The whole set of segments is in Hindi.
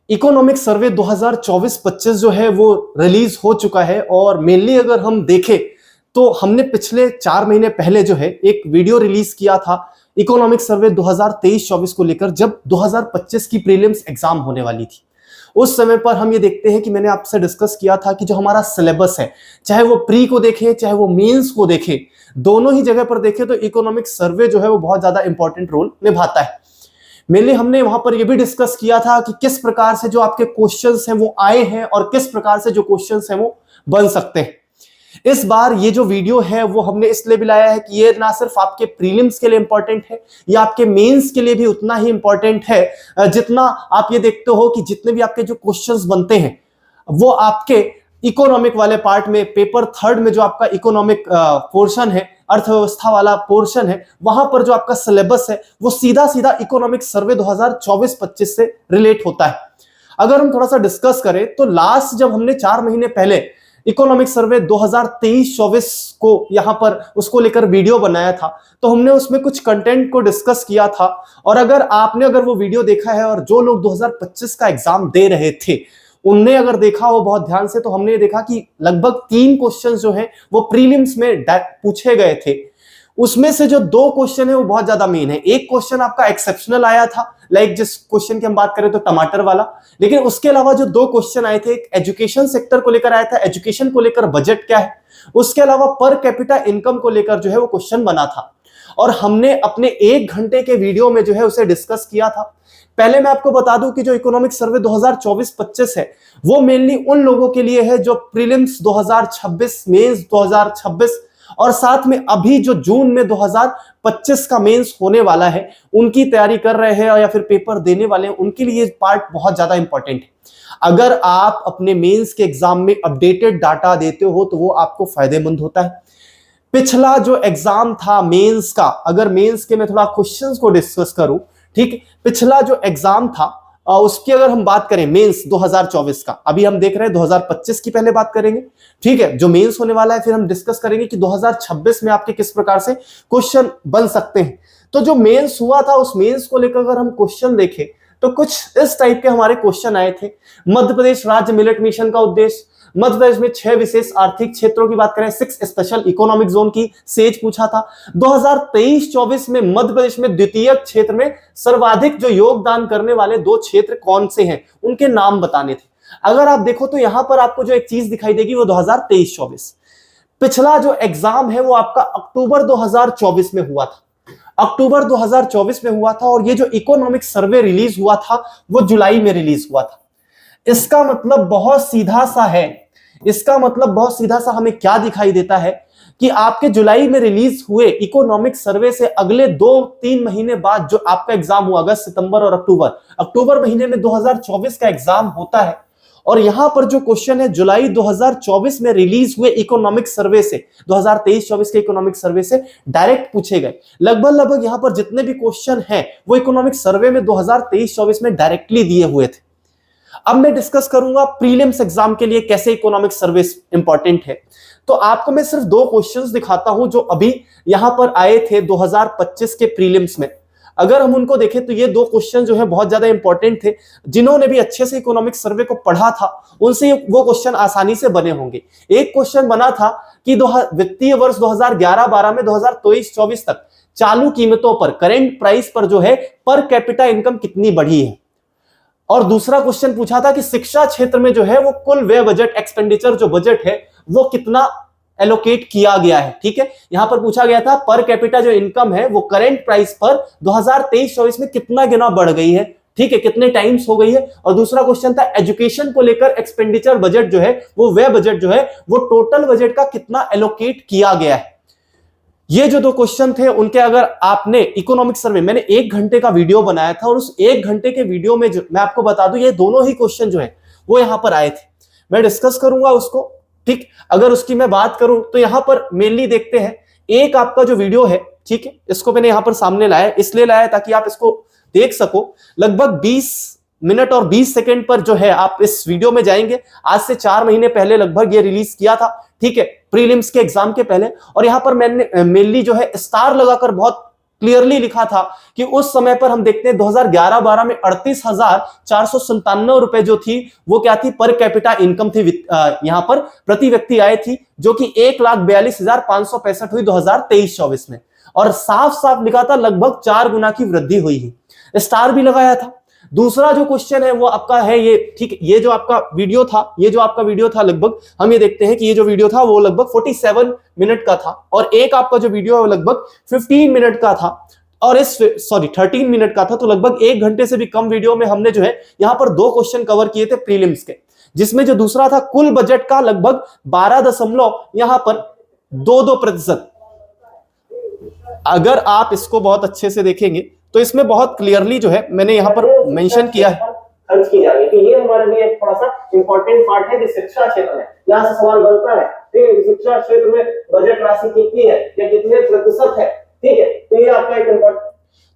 इकोनॉमिक सर्वे 2024-25 जो है वो रिलीज हो चुका है और मेनली अगर हम देखें तो हमने पिछले 4 महीने पहले जो है एक वीडियो रिलीज किया था इकोनॉमिक सर्वे 2023-24 को लेकर, जब 2025 की प्रीलिम्स एग्जाम होने वाली थी। उस समय पर हम ये देखते हैं कि मैंने आपसे डिस्कस किया था कि जो हमारा सिलेबस है, चाहे वो प्री को देखें चाहे वो मेंस को देखें, दोनों ही जगह पर देखें तो इकोनॉमिक सर्वे जो है वो बहुत ज्यादा इंपॉर्टेंट रोल निभाता है। मेनली हमने वहां पर यह भी डिस्कस किया था कि किस प्रकार से जो आपके क्वेश्चंस हैं वो आए हैं और किस प्रकार से जो क्वेश्चंस हैं वो बन सकते हैं। इस बार ये जो वीडियो है वो हमने इसलिए भी लाया है कि ये ना सिर्फ आपके प्रीलिम्स के लिए इंपॉर्टेंट है, ये आपके मेंस के लिए भी उतना ही इंपॉर्टेंट है जितना आप ये देखते हो कि जितने भी आपके जो क्वेश्चंस बनते हैं वो आपके इकोनॉमिक वाले पार्ट में, पेपर थर्ड में जो आपका इकोनॉमिक पोर्शन है, अर्थव्यवस्था वाला पोर्शन है, वहां पर जो आपका सिलेबस है वो सीधा सीधा इकोनॉमिक सर्वे 2024-25 से रिलेट होता है। अगर हम थोड़ा सा डिस्कस करें तो लास्ट जब हमने 4 महीने पहले इकोनॉमिक सर्वे 2023-24 को यहां पर उसको लेकर वीडियो बनाया था तो हमने उसमें कुछ कंटेंट को डिस्कस किया था। और अगर वो वीडियो देखा है और जो लोग 2025 का एग्जाम दे रहे थे उनने अगर देखा हो बहुत ध्यान से, तो हमने देखा कि लगभग 3 क्वेश्चन जो हैं वो प्रीलिम्स में पूछे गए थे। उसमें से जो 2 क्वेश्चन है वो बहुत ज्यादा मेन है। एक क्वेश्चन आपका एक्सेप्शनल आया था, लाइक जिस क्वेश्चन की हम बात करें तो टमाटर वाला, लेकिन उसके अलावा जो 2 क्वेश्चन आए थे, एक एजुकेशन सेक्टर को लेकर आया था, एजुकेशन को लेकर बजट क्या है, उसके अलावा पर कैपिटा इनकम को लेकर जो है वो क्वेश्चन बना था और हमने अपने 1 घंटे के वीडियो में जो है उसे डिस्कस किया था। पहले मैं आपको बता दूं कि जो इकोनॉमिक सर्वे 2024-25 है वो मेनली उन लोगों के लिए है जो प्रीलिम्स 2026, मेंस 2026 और साथ में अभी जो जून में 2025 का मेंस होने वाला है उनकी तैयारी कर रहे हैं या फिर पेपर देने वाले हैं, उनके लिए पार्ट बहुत ज्यादा इंपॉर्टेंट है। अगर आप अपने मेंस के एग्जाम में अपडेटेड डाटा देते हो तो वो आपको फायदेमंद होता है। पिछला जो एग्जाम था मेंस का, अगर मेंस के मैं थोड़ा क्वेश्चंस को डिस्कस करूं, ठीक, पिछला जो एग्जाम था उसकी अगर हम बात करें मेंस 2024 का, अभी हम देख रहे हैं 2025 की पहले बात करेंगे, ठीक है, जो मेंस होने वाला है, फिर हम डिस्कस करेंगे कि 2026 में आपके किस प्रकार से क्वेश्चन बन सकते हैं। तो जो मेंस हुआ था उस मेंस को लेकर अगर हम क्वेश्चन देखें तो कुछ इस टाइप के हमारे क्वेश्चन आए थे। मध्य प्रदेश राज्य मिलेट मिशन का उद्देश्य, मध्य प्रदेश में 6 विशेष आर्थिक क्षेत्रों की बात करें, 6 स्पेशल इकोनॉमिक जोन की सेज पूछा था। 2023-24 में मध्य प्रदेश में द्वितीय क्षेत्र में सर्वाधिक जो योगदान करने वाले 2 क्षेत्र कौन से हैं, उनके नाम बताने थे। अगर आप देखो तो यहां पर आपको जो एक चीज दिखाई देगी वो 2023-24, पिछला जो एग्जाम है वो आपका अक्टूबर 2024 में हुआ था, अक्टूबर 2024 में हुआ था और ये जो इकोनॉमिक सर्वे रिलीज हुआ था वो जुलाई में रिलीज हुआ था। इसका मतलब बहुत सीधा सा है, इसका मतलब बहुत सीधा सा हमें क्या दिखाई देता है कि आपके जुलाई में रिलीज हुए इकोनॉमिक सर्वे से अगले 2-3 महीने बाद जो आपका एग्जाम हुआ, अगस्त, सितंबर और अक्टूबर महीने में 2024 का एग्जाम होता है। और यहां पर जो क्वेश्चन है जुलाई 2024 में रिलीज हुए इकोनॉमिक सर्वे से, 2023-24 के इकोनॉमिक सर्वे से डायरेक्ट पूछे गए। लगभग यहां पर जितने भी क्वेश्चन हैं वो इकोनॉमिक सर्वे में 2023-24 में डायरेक्टली दिए हुए थे। अब मैं डिस्कस करूंगा प्रीलिम्स एग्जाम के लिए कैसे इकोनॉमिक सर्वे इंपॉर्टेंट है। तो आपको मैं सिर्फ 2 क्वेश्चंस दिखाता हूं जो अभी यहां पर आए थे 2025 के प्रीलिम्स में। अगर हम उनको देखें तो ये 2 क्वेश्चन जो है बहुत ज्यादा इंपॉर्टेंट थे। जिन्होंने भी अच्छे से इकोनॉमिक सर्वे को पढ़ा था उनसे वो क्वेश्चन आसानी से बने होंगे। एक क्वेश्चन बना था कि वित्तीय वर्ष 2011-12 में 2023-24 तक चालू कीमतों पर, करेंट प्राइस पर जो है पर कैपिटा इनकम कितनी बढ़ी है। और दूसरा क्वेश्चन पूछा था कि शिक्षा क्षेत्र में जो है वो कुल व्यय बजट, एक्सपेंडिचर जो बजट है वो कितना एलोकेट किया गया है। ठीक है, यहां पर पूछा गया था पर कैपिटा जो इनकम है वो करंट प्राइस पर 2023-24 में कितना गुना बढ़ गई है, ठीक है, कितने टाइम्स हो गई है। और दूसरा क्वेश्चन था एजुकेशन को लेकर एक्सपेंडिचर बजट जो है वो व्यय बजट जो है वो टोटल बजट का कितना एलोकेट किया गया है। ये जो 2 क्वेश्चन थे उनके अगर आपने इकोनॉमिक सर्वे, मैंने 1 घंटे का वीडियो बनाया था और उस 1 घंटे के वीडियो में जो मैं आपको बता दूं ये दोनों ही क्वेश्चन जो है वो यहां पर आए थे, मैं डिस्कस करूंगा उसको। ठीक, अगर उसकी मैं बात करूं तो यहां पर मेनली देखते हैं एक आपका जो वीडियो है, ठीक है, इसको मैंने यहां पर सामने लाया, इसलिए लाया ताकि आप इसको देख सको। लगभग 20 मिनट और 20 सेकंड पर जो है आप इस वीडियो में जाएंगे। आज से 4 महीने पहले लगभग ये रिलीज किया था, ठीक है, प्रीलिम्स के एग्जाम के पहले। और यहां पर मैंने मेनली जो है स्टार लगाकर बहुत क्लियरली लिखा था कि उस समय पर हम देखते हैं 2011-12 में 38,497 रुपए जो थी वो क्या थी, पर कैपिटा इनकम थी, यहां पर प्रति व्यक्ति आय थी, जो कि 1,42,565 हुई 2023-24 में। और साफ साफ लिखा था लगभग 4 गुना की वृद्धि हुई है, स्टार भी लगाया था। दूसरा जो क्वेश्चन है वो आपका है ये, ठीक, ये जो आपका वीडियो था, लगभग हम ये देखते हैं कि ये जो वीडियो था वो लगभग 47 मिनट का था, और एक आपका जो वीडियो है वो लगभग 15 मिनट का था, और 13 मिनट का था। तो लगभग 1 घंटे से भी कम वीडियो में हमने जो है यहां पर 2 क्वेश्चन कवर किए थे प्रीलिम्स के, जिसमें जो दूसरा था कुल बजट का लगभग 12.22%। अगर आप इसको बहुत अच्छे से देखेंगे तो इसमें बहुत क्लियरली जो है मैंने यहाँ पर मेंशन किया है खर्च की जा रही है। तो ये हमारे लिए थोड़ा सा इंपॉर्टेंट पार्ट है कि शिक्षा क्षेत्र में यहाँ से सवाल बनता है, ठीक है, शिक्षा क्षेत्र में बजट राशि कितनी है या कितने प्रतिशत है, ठीक है, तो ये आपका एक इंपॉर्टेंट,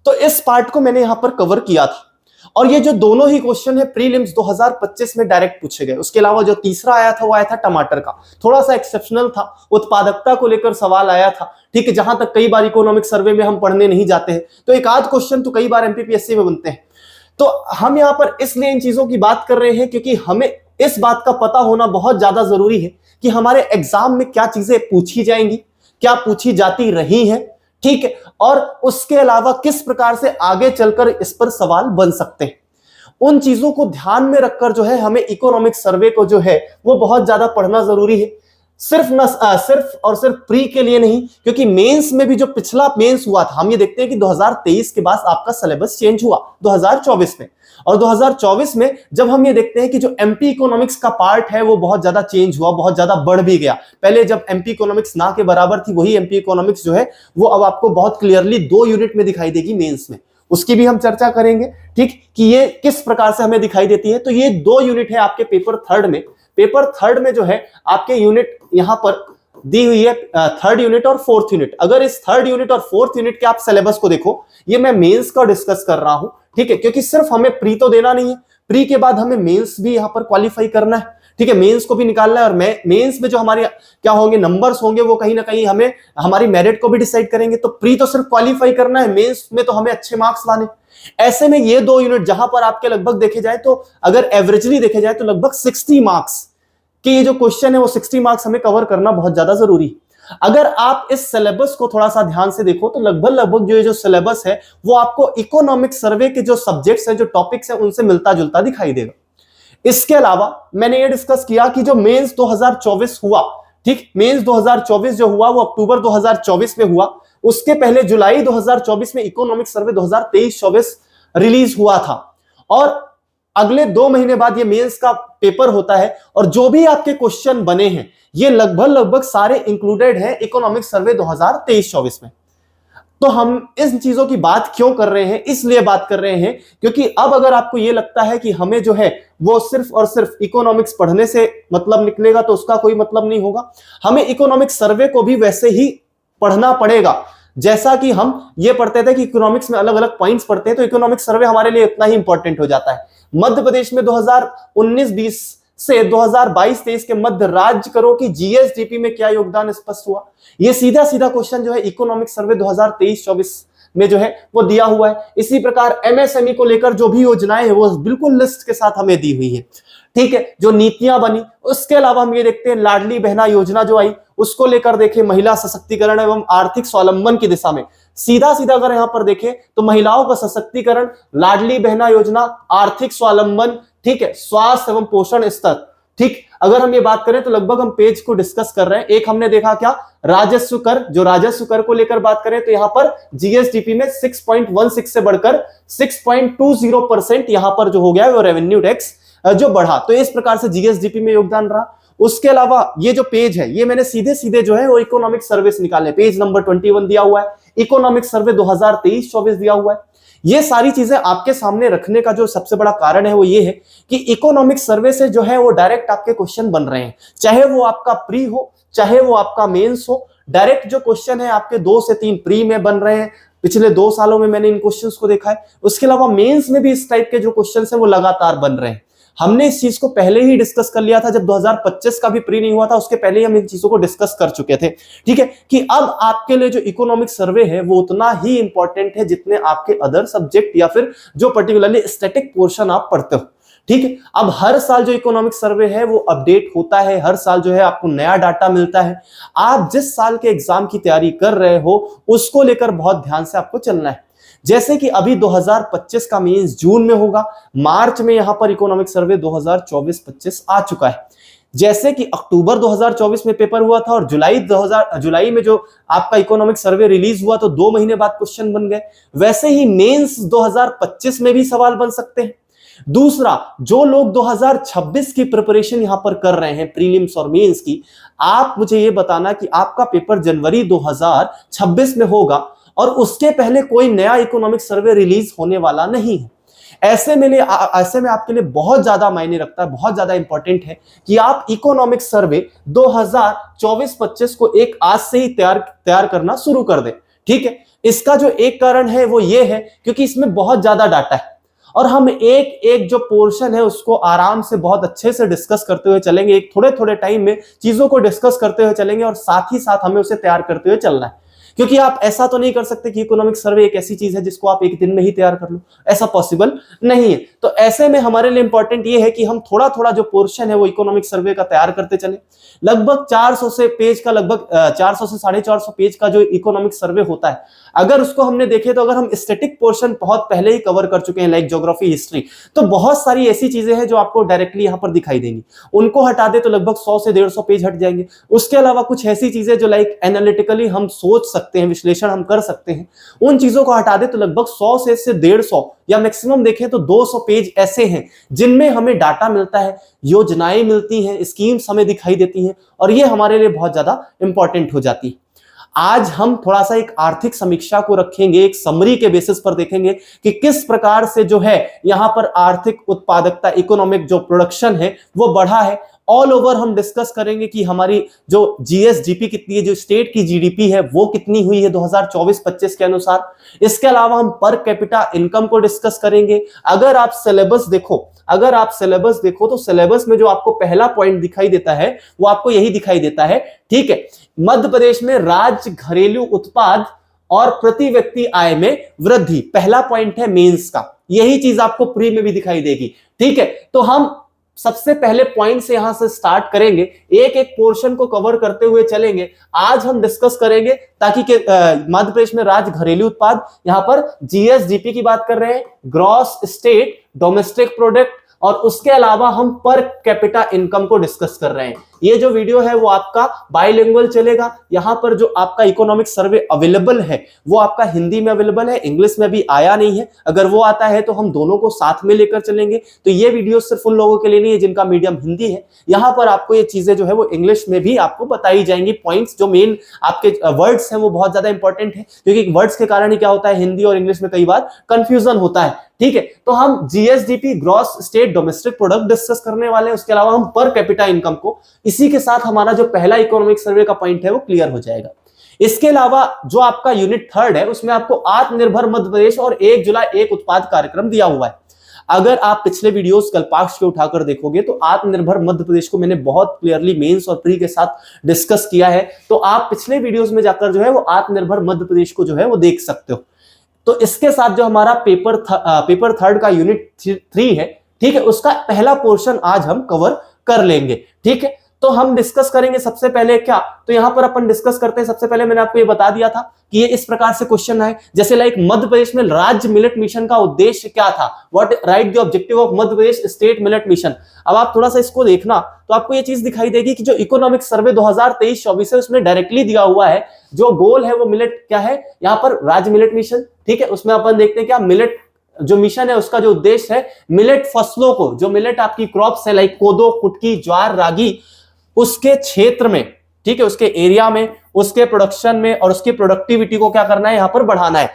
तो इस पार्ट को मैंने यहाँ पर कवर किया था। और ये जो दोनों ही क्वेश्चन है प्रीलिम्स 2025 में डायरेक्ट पूछे गए। उसके अलावा जो तीसरा आया था वो आया था टमाटर का, थोड़ा सा एक्सेप्शनल था, उत्पादकता को लेकर सवाल आया था, ठीक है, जहां तक कई बार इकोनॉमिक सर्वे में हम पढ़ने नहीं जाते हैं, तो एक आध क्वेश्चन तो कई बार एमपीपीएससी में बनते हैं। तो हम यहां पर इसलिए इन चीजों की बात कर रहे हैं क्योंकि हमें इस बात का पता होना बहुत ज्यादा जरूरी है कि हमारे एग्जाम में क्या चीजें पूछी जाएंगी, क्या पूछी जाती रही हैं, ठीक है, और उसके अलावा किस प्रकार से आगे चलकर इस पर सवाल बन सकते हैं। उन चीजों को ध्यान में रखकर जो है हमें इकोनॉमिक सर्वे को जो है वो बहुत ज्यादा पढ़ना जरूरी है, सिर्फ और सिर्फ प्री के लिए नहीं, क्योंकि मेंस में भी जो पिछला मेंस हुआ था, हम ये देखते हैं कि 2023 के बाद आपका सिलेबस चेंज हुआ 2024 में, और 2024 में जब हम ये देखते हैं कि जो एमपी इकोनॉमिक्स का पार्ट है वो बहुत ज्यादा चेंज हुआ, बहुत ज्यादा बढ़ भी गया। पहले जब एमपी इकोनॉमिक्स ना के बराबर थी, वही एमपी इकोनॉमिक्स जो है वो अब आपको बहुत क्लियरली 2 यूनिट में दिखाई देगी मेंस में, उसकी भी हम चर्चा करेंगे, ठीक, कि ये किस प्रकार से हमें दिखाई देती है। तो ये 2 यूनिट है आपके पेपर थर्ड में जो है आपके यूनिट यहां पर दी हुई है, थर्ड यूनिट और फोर्थ यूनिट। अगर इस थर्ड यूनिट और फोर्थ यूनिट के आप सिलेबस को देखो, ये मैं मेंस का डिस्कस कर रहा हूं, ठीक है, क्योंकि सिर्फ हमें प्री तो देना नहीं है, प्री के बाद हमें मेंस भी यहां पर क्वालिफाई करना है, ठीक है, मेंस को भी निकालना है, और मेंस में जो हमारे क्या होंगे नंबर्स होंगे वो कहीं ना कहीं हमें हमारी मेरिट को भी डिसाइड करेंगे। तो प्री तो सिर्फ क्वालिफाई करना है, मेंस में तो हमें अच्छे मार्क्स लाने। ऐसे में ये 2 यूनिट जहां पर आपके लगभग देखे जाए तो अगर एवरेजली देखे जाए तो लगभग 60 मार्क्स कि ये जो क्वेश्चन है वो 60 मार्क्स हमें कवर करना बहुत ज्यादा जरूरी है। अगर आप इस सिलेबस को थोड़ा सा ध्यान से देखो तो लगभग जो सिलेबस है वो आपको इकोनॉमिक सर्वे के जो सब्जेक्ट्स हैं, जो टॉपिक्स हैं, उनसे मिलता जुलता दिखाई देगा। इसके अलावा मैंने ये डिस्कस किया कि जो मेंस 2024 हुआ, ठीक, मेंस 2024 जो हुआ वो अक्टूबर 2024 में हुआ, उसके पहले जुलाई 2024 में इकोनॉमिक सर्वे 2023-24 रिलीज हुआ था, और अगले 2 महीने बाद ये मेंस का पेपर होता है, और जो भी आपके क्वेश्चन बने हैं ये लगभग सारे इंक्लूडेड हैं इकोनॉमिक सर्वे 2023-24 में। तो हम इस चीजों की बात क्यों कर रहे हैं, इसलिए बात कर रहे हैं क्योंकि अब अगर आपको ये लगता है कि हमें जो है वो सिर्फ और सिर्फ इकोनॉमिक्स पढ़ने से मतलब निकलेगा, तो उसका कोई मतलब नहीं होगा। हमें इकोनॉमिक सर्वे को भी वैसे ही पढ़ना पड़ेगा जैसा कि हम ये पढ़ते थे कि इकोनॉमिक्स में अलग अलग पॉइंट्स पढ़ते हैं, तो इकोनॉमिक सर्वे हमारे लिए उतना ही इंपॉर्टेंट हो जाता है। मध्य प्रदेश में 2019-20 से 2022-23 के मध्य राज्य करों की जीएसडीपी में क्या योगदान स्पष्ट हुआ, ये सीधा क्वेश्चन जो है इकोनॉमिक सर्वे 2023-24 में जो है वो दिया हुआ है। इसी प्रकार एमएसएमई को लेकर जो भी योजनाएं हैं वो बिल्कुल लिस्ट के साथ हमें दी हुई है, ठीक है, जो नीतियां बनी। उसके अलावा हम ये देखते हैं लाडली बहना योजना जो आई, उसको लेकर देखें महिला सशक्तिकरण एवं आर्थिक स्वावलंबन की दिशा में, सीधा अगर यहां पर देखें तो महिलाओं का सशक्तिकरण, लाडली बहना योजना, आर्थिक स्वावलंबन, ठीक है, स्वास्थ्य एवं पोषण स्तर, ठीक। अगर हम ये बात करें तो लगभग हम पेज को डिस्कस कर रहे हैं। एक हमने देखा क्या, राजस्व कर, जो राजस्व कर को लेकर बात करें तो यहां पर जीएसडीपी में 6.16 से बढ़कर 6.20% यहां पर जो हो गया है वो रेवेन्यू टैक्स जो बढ़ा, तो इस प्रकार से जीएसडीपी में योगदान रहा। उसके अलावा ये जो पेज है ये मैंने सीधे जो है वो इकोनॉमिक सर्वे से निकाले, पेज नंबर 21 दिया हुआ है, इकोनॉमिक सर्वे 2023-24 दिया हुआ है। ये सारी चीजें आपके सामने रखने का जो सबसे बड़ा कारण है वो ये है कि इकोनॉमिक सर्वे से जो है वो डायरेक्ट आपके क्वेश्चन बन रहे हैं, चाहे वो आपका प्री हो चाहे वो आपका मेंस हो, डायरेक्ट जो क्वेश्चन है आपके 2 से 3 प्री में बन रहे हैं। पिछले 2 सालों में मैंने इन क्वेश्चंस को देखा है। उसके अलावा मेंस में भी इस टाइप के जो क्वेश्चंस हैं वो लगातार बन रहे हैं। हमने इस चीज को पहले ही डिस्कस कर लिया था, जब 2025 का भी प्री नहीं हुआ था उसके पहले ही हम इन चीजों को डिस्कस कर चुके थे। ठीक है, कि अब आपके लिए जो इकोनॉमिक सर्वे है वो उतना ही इंपॉर्टेंट है जितने आपके अदर सब्जेक्ट या फिर जो पर्टिकुलरली स्टैटिक पोर्शन आप पढ़ते हो। ठीक है, अब हर साल जो इकोनॉमिक सर्वे है वो अपडेट होता है, हर साल जो है आपको नया डाटा मिलता है। आप जिस साल के एग्जाम की तैयारी कर रहे हो उसको लेकर बहुत ध्यान से आपको चलना है। जैसे कि अभी 2025 का मेंस जून में होगा, मार्च में यहां पर इकोनॉमिक सर्वे 2024-25 आ चुका है। जैसे कि अक्टूबर 2024 में पेपर हुआ था और जुलाई में जो आपका इकोनॉमिक सर्वे रिलीज हुआ तो 2 महीने बाद क्वेश्चन बन गए, वैसे ही मेंस 2025 में भी सवाल बन सकते हैं। दूसरा, जो लोग 2026 की प्रिपरेशन यहां पर कर रहे हैं प्रीलिम्स और मेंस की, आप मुझे यह बताना कि आपका पेपर जनवरी 2026 में होगा और उसके पहले कोई नया इकोनॉमिक सर्वे रिलीज होने वाला नहीं है। ऐसे में आपके लिए बहुत ज्यादा मायने रखता है, बहुत ज्यादा इंपॉर्टेंट है कि आप इकोनॉमिक सर्वे 2024-25 को एक आज से ही तैयार करना शुरू कर दें। ठीक है, इसका जो एक कारण है वो ये है क्योंकि इसमें बहुत ज्यादा डाटा है और हम एक एक जो पोर्शन है उसको आराम से बहुत अच्छे से डिस्कस करते हुए चलेंगे, एक थोड़े थोड़े टाइम में चीजों को डिस्कस करते हुए चलेंगे और साथ ही साथ हमें उसे तैयार करते हुए चलना है। क्योंकि आप ऐसा तो नहीं कर सकते कि इकोनॉमिक सर्वे एक ऐसी चीज है जिसको आप एक दिन में ही तैयार कर लो, ऐसा पॉसिबल नहीं है। तो ऐसे में हमारे लिए इंपॉर्टेंट ये है कि हम थोड़ा थोड़ा जो पोर्शन है वो इकोनॉमिक सर्वे का तैयार करते चले। लगभग 400 से 450 पेज का जो इकोनॉमिक सर्वे होता है, अगर उसको हमने देखे तो अगर हम स्टैटिक पोर्शन बहुत पहले ही कवर कर चुके हैं लाइक ज्योग्राफी, हिस्ट्री, तो बहुत सारी ऐसी चीजें हैं जो आपको डायरेक्टली यहां पर दिखाई देंगी। उनको हटा दे तो लगभग 100 से 150 पेज हट जाएंगे। उसके अलावा कुछ ऐसी चीजें जो लाइक एनालिटिकली हम सोच सकते हैं, विश्लेषण हम कर सकते हैं, उन चीजों को हटा दे तो लगभग 100 से 150 या मैक्सिमम देखें तो 200 पेज ऐसे हैं जिनमें हमें डाटा मिलता है, योजनाएं मिलती हैं, स्कीम्स हमें दिखाई देती हैं और ये हमारे लिए बहुत ज्यादा इंपॉर्टेंट हो जाती है। आज हम थोड़ा सा एक आर्थिक समीक्षा को रखेंगे, एक समरी के बेसिस पर देखेंगे कि किस प्रकार से जो है यहां पर आर्थिक उत्पादकता, इकोनॉमिक जो प्रोडक्शन है वो बढ़ा है। ऑल ओवर हम डिस्कस करेंगे कि हमारी जो जीएसडीपी कितनी है, जो स्टेट की जीडीपी है वो कितनी हुई है 2024-25 के अनुसार। इसके अलावा हम पर कैपिटा इनकम को डिस्कस करेंगे। अगर आप सिलेबस देखो तो सिलेबस में जो आपको पहला पॉइंट दिखाई देता है वो आपको यही दिखाई देता है। ठीक है, मध्य प्रदेश में राज्य घरेलू उत्पाद और प्रति व्यक्ति आय में वृद्धि, पहला पॉइंट है मेंस का। यही चीज आपको प्री में भी दिखाई देगी। ठीक है, तो हम सबसे पहले पॉइंट से यहां से स्टार्ट करेंगे, एक एक पोर्शन को कवर करते हुए चलेंगे। आज हम डिस्कस करेंगे ताकि मध्य प्रदेश में राज्य घरेलू उत्पाद, यहां पर जीएसडीपी की बात कर रहे हैं, ग्रॉस स्टेट डोमेस्टिक प्रोडक्ट, और उसके अलावा हम पर कैपिटा इनकम को डिस्कस कर रहे हैं। ये जो वीडियो है वो आपका बाइलिंगुअल चलेगा। यहां पर जो आपका इकोनॉमिक सर्वे अवेलेबल है वो आपका हिंदी में अवेलेबल है, इंग्लिश में भी आया नहीं है। अगर वो आता है तो हम दोनों को साथ में लेकर चलेंगे। तो ये वीडियो सिर्फ उन लोगों के लिए नहीं है जिनका मीडियम हिंदी है। यहां पर आपको ये चीजें जो है वो इंग्लिश में भी आपको बताई जाएंगी। पॉइंट्स जो मेन आपके वर्ड्स हैं वो बहुत ज्यादा इंपॉर्टेंट है, क्योंकि वर्ड्स के कारण ही क्या होता है, हिंदी और इंग्लिश में कई बार कंफ्यूजन होता है। ठीक है, तो हम GSDP, gross state domestic product discuss करने वाले हैं। उसके अलावा हम पर कैपिटा इनकम को, इसी के साथ हमारा जो पहला इकोनॉमिक सर्वे का पॉइंट है वो क्लियर हो जाएगा। इसके अलावा जो आपका यूनिट 3 है उसमें आपको आत्मनिर्भर मध्य प्रदेश और 1 जुलाई 1 उत्पाद कार्यक्रम दिया हुआ है। अगर आप पिछले वीडियोस कल्पाक्ष के उठाकर देखोगे तो आत्मनिर्भर मध्य प्रदेश को मैंने बहुत क्लियरली मेंस और प्री के साथ डिस्कस किया है। तो आप पिछले वीडियोस में जाकर जो है वो आत्मनिर्भर मध्य प्रदेश को जो है वो देख सकते हो। तो इसके साथ जो हमारा पेपर 3 का यूनिट 3 है, ठीक है, उसका पहला पोर्शन आज हम कवर कर लेंगे। ठीक है, तो हम डिस्कस करेंगे सबसे पहले क्या, तो यहां पर अपन डिस्कस करते हैं। सबसे पहले मैंने आपको ये बता दिया था कि ये इस प्रकार से क्वेश्चन है, जैसे लाइक मध्य प्रदेश में राज्य मिलेट मिशन का उद्देश्य क्या था, what right the objective of Madhya Pradesh state millet mission. अब आप थोड़ा सा इसको देखना तो आपको ये चीज दिखाई देगी कि जो इकोनॉमिक सर्वे 2023-24 है उसमें डायरेक्टली दिया हुआ है जो गोल है वो मिलेट क्या है, यहाँ पर राज्य मिलेट मिशन। ठीक है, उसमें अपन देखते हैं क्या मिलेट जो मिशन है उसका जो उद्देश्य है मिलेट फसलों को, जो मिलेट आपकी क्रॉप्स है लाइक कोदो, कुटकी, ज्वार, रागी, उसके क्षेत्र में, ठीक है, उसके एरिया में, उसके प्रोडक्शन में और उसकी प्रोडक्टिविटी को क्या करना है, यहां पर बढ़ाना है।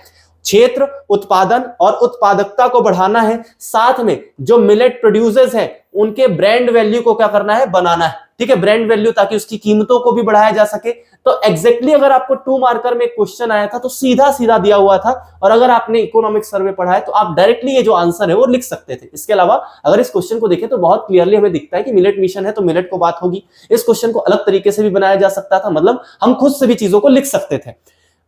क्षेत्र, उत्पादन और उत्पादकता को बढ़ाना है। साथ में जो मिलेट प्रोड्यूसर्स हैं उनके ब्रांड वैल्यू को क्या करना है, बनाना है। ठीक है, ब्रांड वैल्यू, ताकि उसकी कीमतों को भी बढ़ाया जा सके। तो एग्जैक्टली अगर आपको 2 मार्कर में क्वेश्चन आया था तो सीधा सीधा दिया हुआ था, और अगर आपने इकोनॉमिक सर्वे पढ़ा है तो आप डायरेक्टली ये जो आंसर है वो लिख सकते थे। इसके अलावा अगर इस क्वेश्चन को देखें तो बहुत क्लियरली हमें दिखता है कि मिलेट मिशन है तो मिलेट को बात होगी। इस क्वेश्चन को अलग तरीके से भी बनाया जा सकता था, मतलब हम खुद से भी चीजों को लिख सकते थे।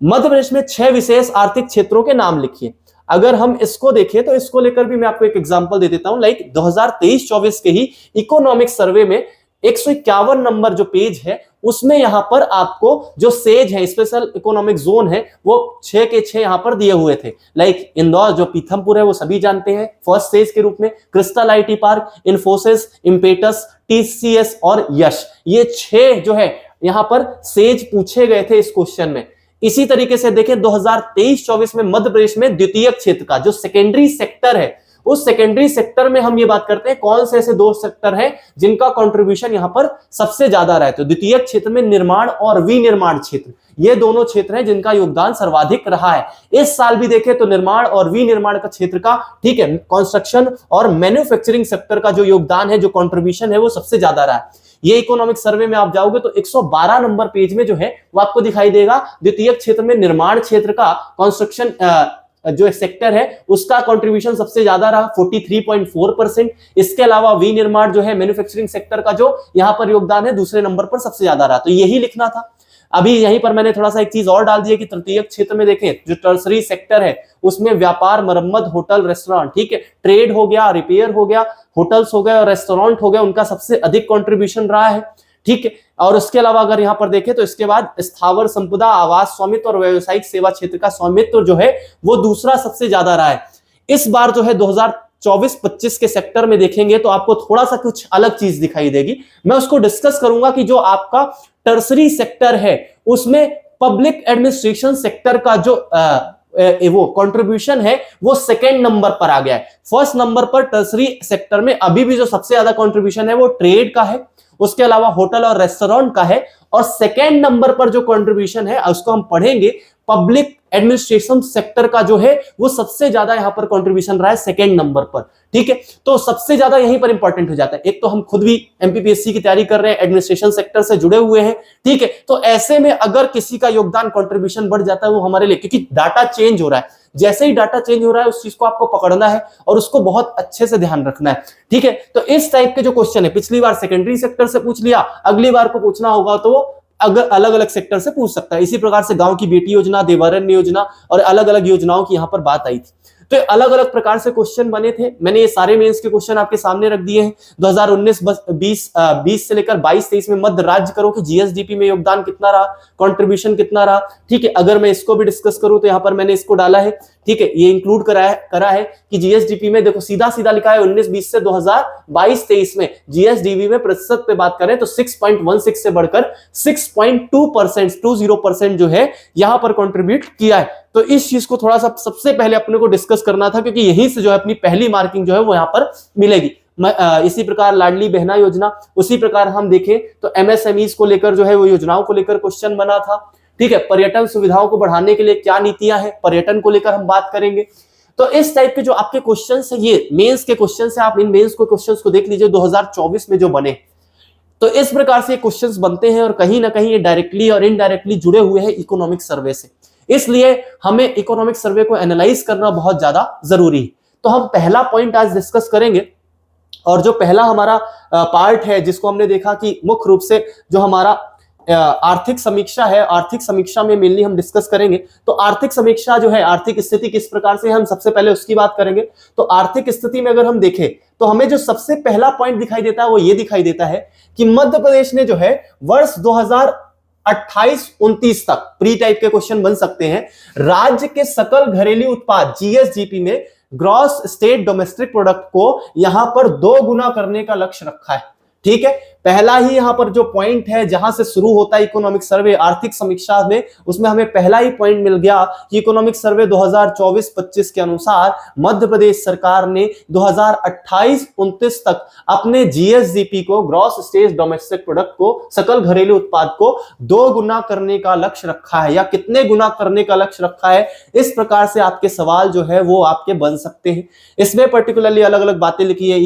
मध्य प्रदेश में 6 विशेष आर्थिक क्षेत्रों के नाम लिखिए। अगर हम इसको देखें तो इसको लेकर भी मैं आपको एक एग्जांपल दे देता हूं। लाइक 2023-24 के ही इकोनॉमिक सर्वे में 151 नंबर जो पेज है उसमें यहां पर आपको जो सेज है, स्पेशल इकोनॉमिक जोन है, वो 6 के 6 यहां पर दिए हुए थे। लाइक इंदौर जो पीथमपुर है वो सभी जानते हैं फर्स्ट सेज के रूप में, crystal IT park, Infosys, impetus, TCS और यश, ये 6 जो है यहां पर सेज पूछे गए थे इस क्वेश्चन में। इसी तरीके से देखें 2023-24 में मध्य प्रदेश में द्वितीयक क्षेत्र का जो सेकेंडरी सेक्टर है, उस सेकेंडरी सेक्टर में हम ये बात करते हैं कौन से ऐसे 2 सेक्टर हैं जिनका कंट्रीब्यूशन यहां पर सबसे ज्यादा रहा है। तो द्वितीयक क्षेत्र में निर्माण और विनिर्माण क्षेत्र, ये दोनों क्षेत्र हैं जिनका योगदान सर्वाधिक रहा है। इस साल भी देखें तो निर्माण और विनिर्माण का क्षेत्र का, ठीक है, कंस्ट्रक्शन और मैन्युफैक्चरिंग सेक्टर का जो योगदान है, जो कंट्रीब्यूशन है, वो सबसे ज्यादा रहा है। ये इकोनॉमिक सर्वे में आप जाओगे तो 112 नंबर पेज में जो है वो आपको दिखाई देगा द्वितीयक क्षेत्र में निर्माण क्षेत्र का कंस्ट्रक्शन जो सेक्टर है उसका कंट्रीब्यूशन सबसे ज्यादा रहा 43.4%। इसके अलावा विनिर्माण जो है मैन्युफैक्चरिंग सेक्टर का जो यहां पर योगदान है दूसरे नंबर पर सबसे ज्यादा रहा। तो यही लिखना था। अभी यहीं पर मैंने थोड़ा सा एक चीज और डाल दी है कि तृतीयक क्षेत्र में देखें जो टर्सरी सेक्टर है उसमें व्यापार, मरम्मत, होटल, रेस्टोरेंट, ठीक है, ट्रेड हो गया, रिपेयर हो गया, होटल्स हो गए और रेस्टोरेंट हो गया, उनका सबसे अधिक कंट्रीब्यूशन रहा है, ठीक है। और उसके अलावा अगर यहां पर देखें तो इसके बाद स्थावर संपदा, आवास स्वामित्व और व्यावसायिक सेवा क्षेत्र का स्वामित्व जो है वो दूसरा सबसे ज्यादा रहा है। इस बार जो है 2024-25 के सेक्टर में देखेंगे तो आपको थोड़ा सा कुछ अलग चीज दिखाई देगी। मैं उसको डिस्कस करूंगा कि जो आपका टर्सरी सेक्टर है उसमें पब्लिक एडमिनिस्ट्रेशन सेक्टर का जो वो कंट्रीब्यूशन है वो सेकंड नंबर पर आ गया है। फर्स्ट नंबर पर टर्सरी सेक्टर में अभी भी जो सबसे ज्यादा कंट्रीब्यूशन है वो ट्रेड का है, उसके अलावा होटल और रेस्टोरेंट का है, और सेकंड नंबर पर जो कंट्रीब्यूशन है उसको हम पढ़ेंगे पब्लिक एडमिनिस्ट्रेशन सेक्टर का जो है वो सबसे ज्यादा यहां पर कंट्रीब्यूशन रहा है सेकंड नंबर पर, ठीक है। तो सबसे ज्यादा यहीं पर इंपॉर्टेंट हो जाता है। एक तो हम खुद भी एमपीपीएससी की तैयारी कर रहे हैं, एडमिनिस्ट्रेशन सेक्टर से जुड़े हुए हैं, ठीक है। तो ऐसे में अगर किसी का योगदान कंट्रीब्यूशन बढ़ जाता है वो हमारे लिए, क्योंकि डाटा चेंज हो रहा है, जैसे ही डाटा चेंज हो रहा है उस चीज को आपको पकड़ना है और उसको बहुत अच्छे से ध्यान रखना है, ठीक है। तो इस टाइप के जो क्वेश्चन है पिछली बार सेकेंडरी सेक्टर से पूछ लिया, अगली बार को पूछना होगा तो अगर अलग अलग सेक्टर से पूछ सकता है। इसी प्रकार से गांव की बेटी योजना, देवारण्य योजना और अलग अलग योजनाओं की यहां पर बात आई थी। तो अलग अलग प्रकार से क्वेश्चन बने थे। मैंने ये सारे मेंस के क्वेश्चन आपके सामने रख दिए हैं। 2019-20 से लेकर 22-23 में मध्य राज्य करो कि जीएसडीपी में योगदान कितना रहा, कंट्रीब्यूशन कितना रहा, ठीक है। अगर मैं इसको भी डिस्कस करूं तो यहां पर मैंने इसको डाला है, ठीक है, ये इंक्लूड करा है कि जीएसडीपी में देखो सीधा सीधा लिखा है 19-20 से 2022-23 में जीएसडीपी में प्रतिशत पे बात करें तो 6.16 से बढ़कर 6.2% जो है यहां पर कंट्रीब्यूट किया है। तो इस चीज को थोड़ा सा सबसे पहले अपने को डिस्कस करना था, क्योंकि यहीं से जो है अपनी पहली मार्किंग जो है वो यहां पर मिलेगी। इसी प्रकार लाडली बहना योजना, उसी प्रकार हम देखें तो एमएसएमईज को लेकर जो है वो योजनाओं को लेकर क्वेश्चन बना था, ठीक है। पर्यटन सुविधाओं को बढ़ाने के लिए क्या नीतियां हैं, पर्यटन को लेकर हम बात करेंगे। तो इस टाइप के जो आपके क्वेश्चन है, ये मेंस के क्वेश्चन है, आप इन मेंस को क्वेश्चंस को देख लीजिए 2024 में जो बने। तो इस प्रकार से क्वेश्चंस बनते हैं और कहीं ना कहीं ये डायरेक्टली और इनडायरेक्टली जुड़े हुए हैं इकोनॉमिक सर्वे से। इसलिए हमें इकोनॉमिक सर्वे को एनालाइज करना बहुत ज्यादा जरूरी है। तो हम पहला पॉइंट आज डिस्कस करेंगे, और जो पहला हमारा पार्ट है जिसको हमने देखा कि मुख्य रूप से जो हमारा आर्थिक समीक्षा है, आर्थिक समीक्षा में मेनली हम डिस्कस करेंगे। तो आर्थिक समीक्षा जो है, आर्थिक स्थिति किस प्रकार से, हम सबसे पहले उसकी बात करेंगे। तो आर्थिक स्थिति में अगर हम देखें तो हमें जो सबसे पहला पॉइंट दिखाई देता है वो ये दिखाई देता है कि मध्य प्रदेश ने जो है वर्ष 2028-29 तक, प्री टाइप के क्वेश्चन बन सकते हैं, राज्य के सकल घरेलू उत्पाद जीएसडीपी में ग्रॉस स्टेट डोमेस्टिक प्रोडक्ट को यहां पर 2 गुना करने का लक्ष्य रखा है, ठीक है। पहला ही यहां पर जो पॉइंट है जहां से शुरू होता है इकोनॉमिक सर्वे आर्थिक समीक्षा में, उसमें हमें पहला ही पॉइंट मिल गया कि इकोनॉमिक सर्वे 2024-25 के अनुसार मध्य प्रदेश सरकार ने 2028-29 तक अपने जीएसडीपी को, ग्रॉस स्टेट डोमेस्टिक प्रोडक्ट को, सकल घरेलू उत्पाद को 2 गुना करने का लक्ष्य रखा है, या कितने गुना करने का लक्ष्य रखा है। इस प्रकार से आपके सवाल जो है वो आपके बन सकते हैं। इसमें पर्टिकुलरली अलग अलग बातें लिखी है,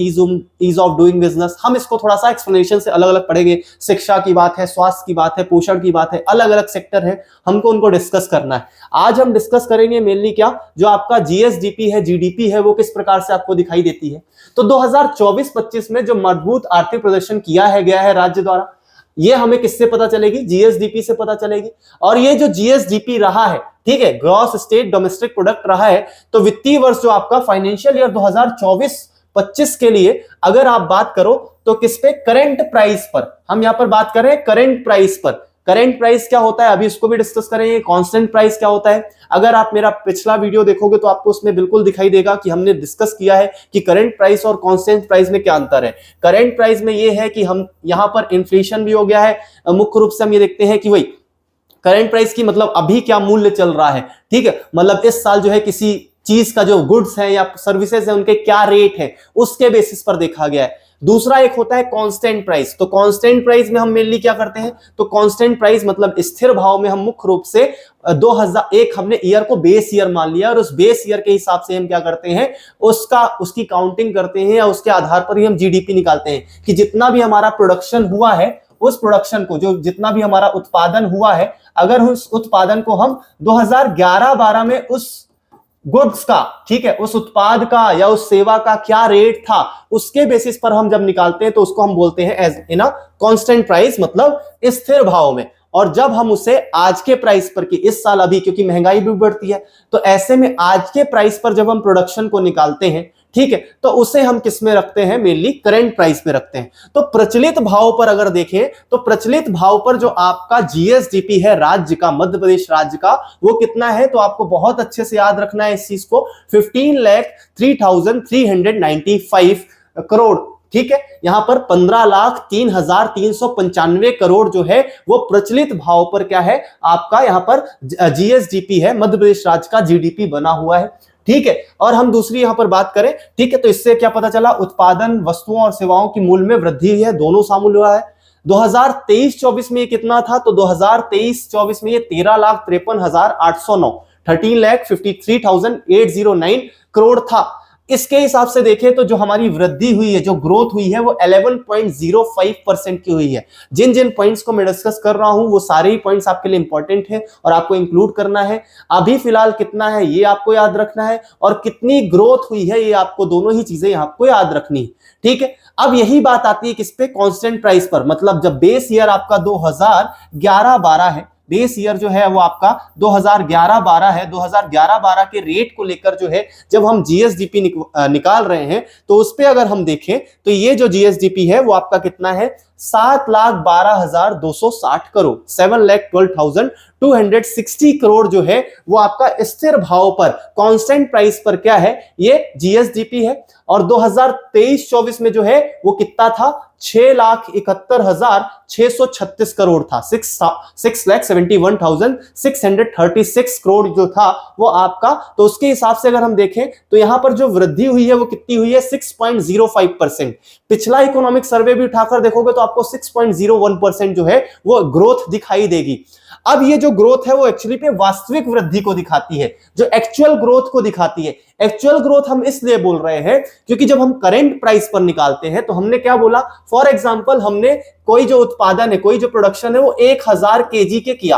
ईज ऑफ डूइंग बिजनेस, हम इसको थोड़ा सा एक्सप्लेनेशन से अलग अलग पढ़ेंगे, शिक्षा की बात है, स्वास्थ्य की बात है, पोषण की बात है, अलग अलग सेक्टर है, हमको उनको डिस्कस करना है। आज हम डिस्कस करेंगे मेनली क्या, जो आपका जीएसडीपी है, जीडीपी है, वो किस प्रकार से आपको दिखाई देती है। तो 2024-25 में जो मजबूत आर्थिक प्रदर्शन किया है गया है राज्य द्वारा, ये हमें किससे पता चलेगी, जीएसडीपी से पता चलेगी। और ये जो जीएसडीपी रहा है, ठीक है, ग्रॉस स्टेट डोमेस्टिक प्रोडक्ट रहा है, तो वित्तीय वर्ष जो आपका फाइनेंशियल ईयर 2024-25 के लिए अगर आप बात करो तो किस पे, करंट प्राइस पर, हम यहां पर बात कर रहे हैं करंट प्राइस पर। करंट प्राइस क्या होता है अभी इसको भी डिस्कस करेंगे, कांस्टेंट प्राइस क्या होता है। अगर आप मेरा पिछला वीडियो देखोगे तो आपको उसमें बिल्कुल दिखाई देगा कि हमने डिस्कस किया है कि करंट प्राइस और कांस्टेंट प्राइस में क्या अंतर है। करंट प्राइस में ये है कि हम यहां पर इन्फ्लेशन भी हो गया है, मुख्य रूप से हम ये देखते हैं कि वही करंट प्राइस की मतलब अभी क्या मूल्य चल रहा है, ठीक है, मतलब इस साल जो है किसी चीज का जो गुड्स है या सर्विसेज है उनके क्या रेट है उसके बेसिस पर देखा गया है। दूसरा एक होता है कांस्टेंट प्राइस। तो कांस्टेंट प्राइस में हम मेनली क्या करते हैं, तो कांस्टेंट प्राइस मतलब स्थिर भाव में हम मुख्य रूप से 2001 हमने ईयर को बेस ईयर मान लिया और उस बेस ईयर के हिसाब से हम क्या करते हैं, उसकी काउंटिंग करते हैं या उसके आधार पर ही हम जीडीपी निकालते हैं कि जितना भी हमारा प्रोडक्शन हुआ है उस प्रोडक्शन को, जो जितना भी हमारा उत्पादन हुआ है, अगर उस उत्पादन को हम 2011-12 में उस गुड्स का, ठीक है, उस उत्पाद का या उस सेवा का क्या रेट था उसके बेसिस पर हम जब निकालते हैं तो उसको हम बोलते हैं as in a constant price, मतलब स्थिर भाव में। और जब हम उसे आज के प्राइस पर, कि इस साल अभी क्योंकि महंगाई भी बढ़ती है तो ऐसे में आज के प्राइस पर जब हम प्रोडक्शन को निकालते हैं, ठीक है, तो उसे हम किस में रखते हैं, मेनली करंट प्राइस में रखते हैं। तो प्रचलित भाव पर अगर देखें तो प्रचलित भाव पर जो आपका जीएसडीपी है राज्य का, मध्य प्रदेश राज्य का, वो कितना है, तो आपको बहुत अच्छे से याद रखना है इस चीज को, 15,03,395 करोड़, ठीक है, यहां पर 15,03,395 करोड़ जो है वो प्रचलित भाव पर क्या है आपका, यहां पर जीएसडीपी है, मध्य प्रदेश राज्य का जीडीपी बना हुआ है, ठीक है। और हम दूसरी यहां पर बात करें, ठीक है, तो इससे क्या पता चला, उत्पादन, वस्तुओं और सेवाओं की मूल्य में वृद्धि हुई है, दोनों शामिल हुआ है। 2023-24 में ये कितना था, तो 2023-24 में ये 13,53,809 13,53,809 करोड़ था। इसके हिसाब से देखें तो जो हमारी वृद्धि हुई है, जो ग्रोथ हुई है, वो 11.05% की हुई है। जिन जिन पॉइंट्स को मैं डिस्कस कर रहा हूं वो सारे ही पॉइंट्स आपके लिए इंपॉर्टेंट है और आपको इंक्लूड करना है। अभी फिलहाल कितना है ये आपको याद रखना है और कितनी ग्रोथ हुई है ये आपको, दोनों ही चीजें आपको याद रखनी है, ठीक है। अब यही बात आती है किस पे, कांस्टेंट प्राइस पर, मतलब जब बेस ईयर आपका 2011-12 है, बेस ईयर जो है वो आपका 2011-12 है, 2011-12 के रेट को लेकर जो है जब हम जीएसडीपी निकाल रहे हैं तो उस पे अगर हम देखें तो ये जो जीएसडीपी है वो आपका कितना है, 7,12,260 करोड़, 7,12,260 करोड़ जो है वो आपका स्थिर भाव पर, कांस्टेंट प्राइस पर क्या है, ये जीएसडीपी है। और 2023-24 में जो है वो कितना था, 6,71,636 करोड़ था, 6,71,636 करोड़ जो था वो आपका। तो उसके हिसाब से अगर हम देखें तो यहां पर जो वृद्धि हुई है वो कितनी हुई है, 6.05%। पिछला इकोनॉमिक सर्वे भी उठाकर देखोगे तो आपको 6.01% जो है वो ग्रोथ दिखाई देगी। अब ये जो ग्रोथ है वो एक्चुअली पे वास्तविक वृद्धि को दिखाती है, जो एक्चुअल ग्रोथ को दिखाती है। एक्चुअल ग्रोथ हम इसलिए बोल रहे हैं क्योंकि जब हम करंट प्राइस पर निकालते हैं तो हमने क्या बोला, फॉर एग्जांपल हमने कोई जो उत्पादन है, कोई जो प्रोडक्शन है वो 1000 केजी के किया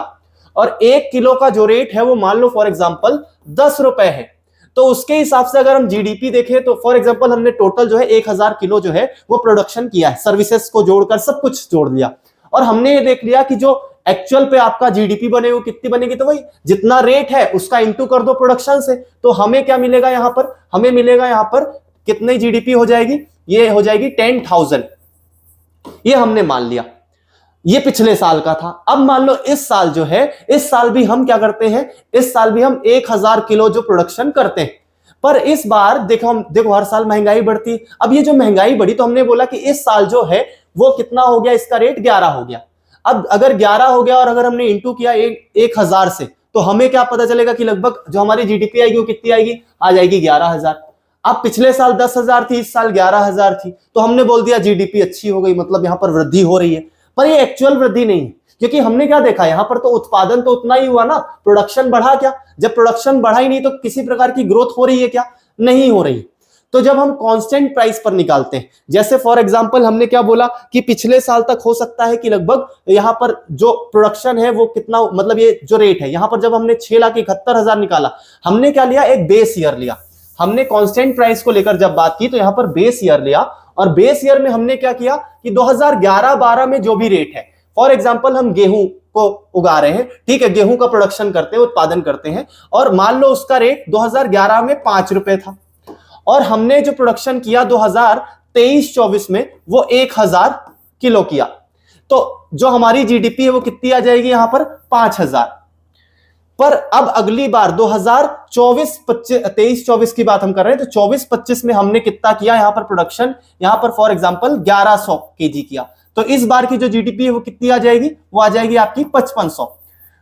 और 1 किलो का जो रेट है वो मान लो फॉर एग्जांपल 10 रुपए है। तो उसके हिसाब से अगर हम जीडीपी देखें तो फॉर एग्जांपल हमने टोटल जो है 1000 किलो जो है वो प्रोडक्शन किया है, सर्विसेज को जोड़कर सब कुछ जोड़ लिया और हमने ये देख लिया कि जो एक्चुअल पे आपका जीडीपी बने वो कितनी बनेगी, तो वही जितना रेट है उसका इंटू कर दो प्रोडक्शन से, तो हमें क्या मिलेगा, यहां पर हमें मिलेगा यहां पर कितनी जीडीपी हो जाएगी, ये हो जाएगी 10,000। ये हमने मान लिया, ये पिछले साल का था। अब मान लो इस साल जो है, इस साल भी हम क्या करते हैं, इस साल भी हम 1000 किलो जो प्रोडक्शन करते हैं, पर इस बार देखो हर साल महंगाई बढ़ती है। अब ये जो महंगाई बढ़ी तो हमने बोला कि इस साल जो है वो कितना हो गया, इसका रेट 11 हो गया। अब अगर 11 हो गया और अगर हमने इंटू किया 1000 से, तो हमें क्या पता चलेगा कि लगभग जो हमारी जीडीपी आएगी वो कितनी आएगी, आ जाएगी 11,000। अब पिछले साल 10,000 थी, इस साल 11,000 थी, तो हमने बोल दिया जीडीपी अच्छी हो गई, मतलब यहां पर वृद्धि हो रही है। पर ये एक्चुअल वृद्धि नहीं है, क्योंकि हमने क्या देखा, यहां पर तो उत्पादन तो उतना ही हुआ ना, प्रोडक्शन बढ़ा क्या, जब प्रोडक्शन बढ़ा ही नहीं तो किसी प्रकार की ग्रोथ हो रही है क्या, नहीं हो रही। तो जब हम कांस्टेंट प्राइस पर निकालते हैं, जैसे फॉर एग्जांपल हमने क्या बोला कि पिछले साल तक हो सकता है कि लगभग यहां पर जो प्रोडक्शन है वो कितना, मतलब ये जो रेट है यहां पर जब हमने 6,71,000 निकाला, हमने क्या लिया, एक बेस ईयर लिया। हमने कांस्टेंट प्राइस को लेकर जब बात की तो यहां पर बेस ईयर लिया, और बेस ईयर में हमने क्या किया कि 2011-12 में जो भी रेट है, फॉर एग्जांपल हम गेहूं को उगा रहे हैं, ठीक है, गेहूं का प्रोडक्शन करते हैं, उत्पादन करते हैं, और मान लो उसका रेट 2011 में 5 रुपए था, और हमने जो प्रोडक्शन किया 2023-24 में वो 1,000 किलो किया, तो जो हमारी जीडीपी है वो कितनी आ जाएगी यहां पर, 5,000। पर अब अगली बार 2024-25 की बात हम कर रहे हैं, तो 24-25 में हमने कितना किया यहां पर प्रोडक्शन, यहां पर फॉर एग्जांपल 1100 केजी किया, तो इस बार की जो जीडीपी है वो कितनी आ जाएगी, वो आ जाएगी आपकी 5500।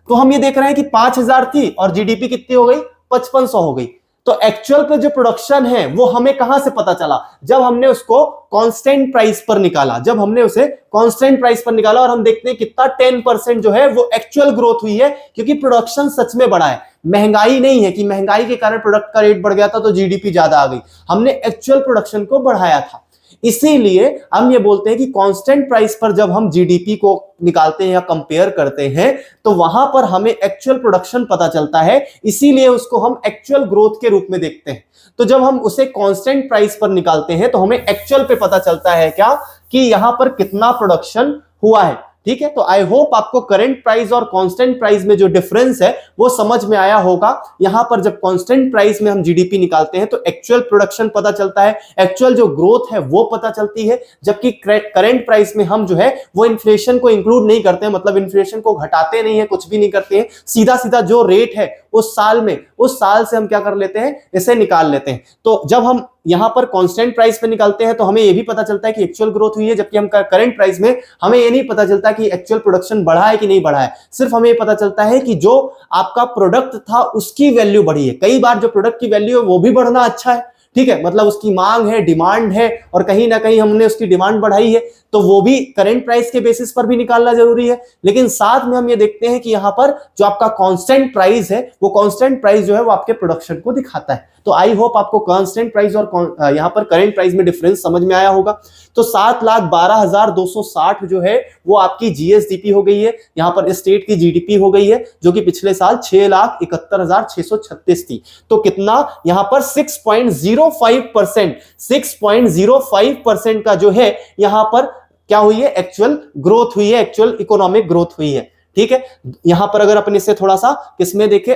तो हम ये देख रहे हैं कि 5,000 थी और जीडीपी कितनी हो गई, 5500 हो गई। तो एक्चुअल पे जो प्रोडक्शन है वो हमें कहां से पता चला, जब हमने उसको कांस्टेंट प्राइस पर निकाला, जब हमने उसे कांस्टेंट प्राइस पर निकाला, और हम देखते हैं कितना 10% जो है वो एक्चुअल ग्रोथ हुई है, क्योंकि प्रोडक्शन सच में बढ़ा है। महंगाई नहीं है कि महंगाई के कारण प्रोडक्ट का रेट बढ़ गया था तो जीडीपी ज्यादा आ गई, हमने एक्चुअल प्रोडक्शन को बढ़ाया था। इसीलिए हम ये बोलते हैं कि कांस्टेंट प्राइस पर जब हम जीडीपी को निकालते हैं या कंपेयर करते हैं तो वहां पर हमें एक्चुअल प्रोडक्शन पता चलता है, इसीलिए उसको हम एक्चुअल ग्रोथ के रूप में देखते हैं। तो जब हम उसे कांस्टेंट प्राइस पर निकालते हैं तो हमें एक्चुअल पे पता चलता है क्या, कि यहां पर कितना प्रोडक्शन हुआ है, ठीक है। तो आई होप आपको करंट प्राइस और कांस्टेंट प्राइस में जो डिफरेंस है वो समझ में आया होगा। यहां पर जब कांस्टेंट प्राइस में हम जीडीपी निकालते हैं तो एक्चुअल प्रोडक्शन पता चलता है, एक्चुअल जो ग्रोथ है वो पता चलती है, जबकि करंट प्राइस में हम जो है वो इन्फ्लेशन को इंक्लूड नहीं करते हैं, मतलब इन्फ्लेशन को घटाते नहीं है, कुछ भी नहीं करते हैं, सीधा सीधा जो रेट है उस साल में, उस साल से हम क्या कर लेते हैं, इसे निकाल लेते हैं। तो जब हम यहां पर कांस्टेंट प्राइस पे निकालते हैं तो हमें यह भी पता चलता है कि एक्चुअल ग्रोथ हुई है, जबकि हम करंट प्राइस में हमें यह नहीं पता चलता कि एक्चुअल प्रोडक्शन बढ़ा है कि नहीं बढ़ा है, सिर्फ हमें यह पता चलता है कि जो आपका प्रोडक्ट था उसकी वैल्यू बढ़ी है। कई बार जो प्रोडक्ट की वैल्यू है वो भी बढ़ना अच्छा है, ठीक है, मतलब उसकी मांग है, डिमांड है, और कहीं ना कहीं हमने उसकी डिमांड बढ़ाई है, तो वो भी करंट प्राइस के बेसिस पर भी निकालना जरूरी है। लेकिन साथ में हम ये देखते हैं कि यहां पर जो आपका कांस्टेंट प्राइस है वो कांस्टेंट प्राइस जो है वो आपके प्रोडक्शन को दिखाता है। तो आई होप आपको कांस्टेंट प्राइस और यहां पर करंट प्राइस में डिफरेंस समझ में आया होगा। तो 7,12,260 जो है वो आपकी जीएसडीपी हो गई है, यहां पर स्टेट की जीडीपी हो गई है, जो कि पिछले साल 6,71,636 थी। तो कितना यहां पर 6.05%, 6.05% का जो है यहां पर क्या हुई है, एक्चुअल ग्रोथ हुई है, एक्चुअल इकोनॉमिक ग्रोथ हुई है, ठीक है। यहां पर अगर अपन इसे थोड़ा सा किसमें देखें,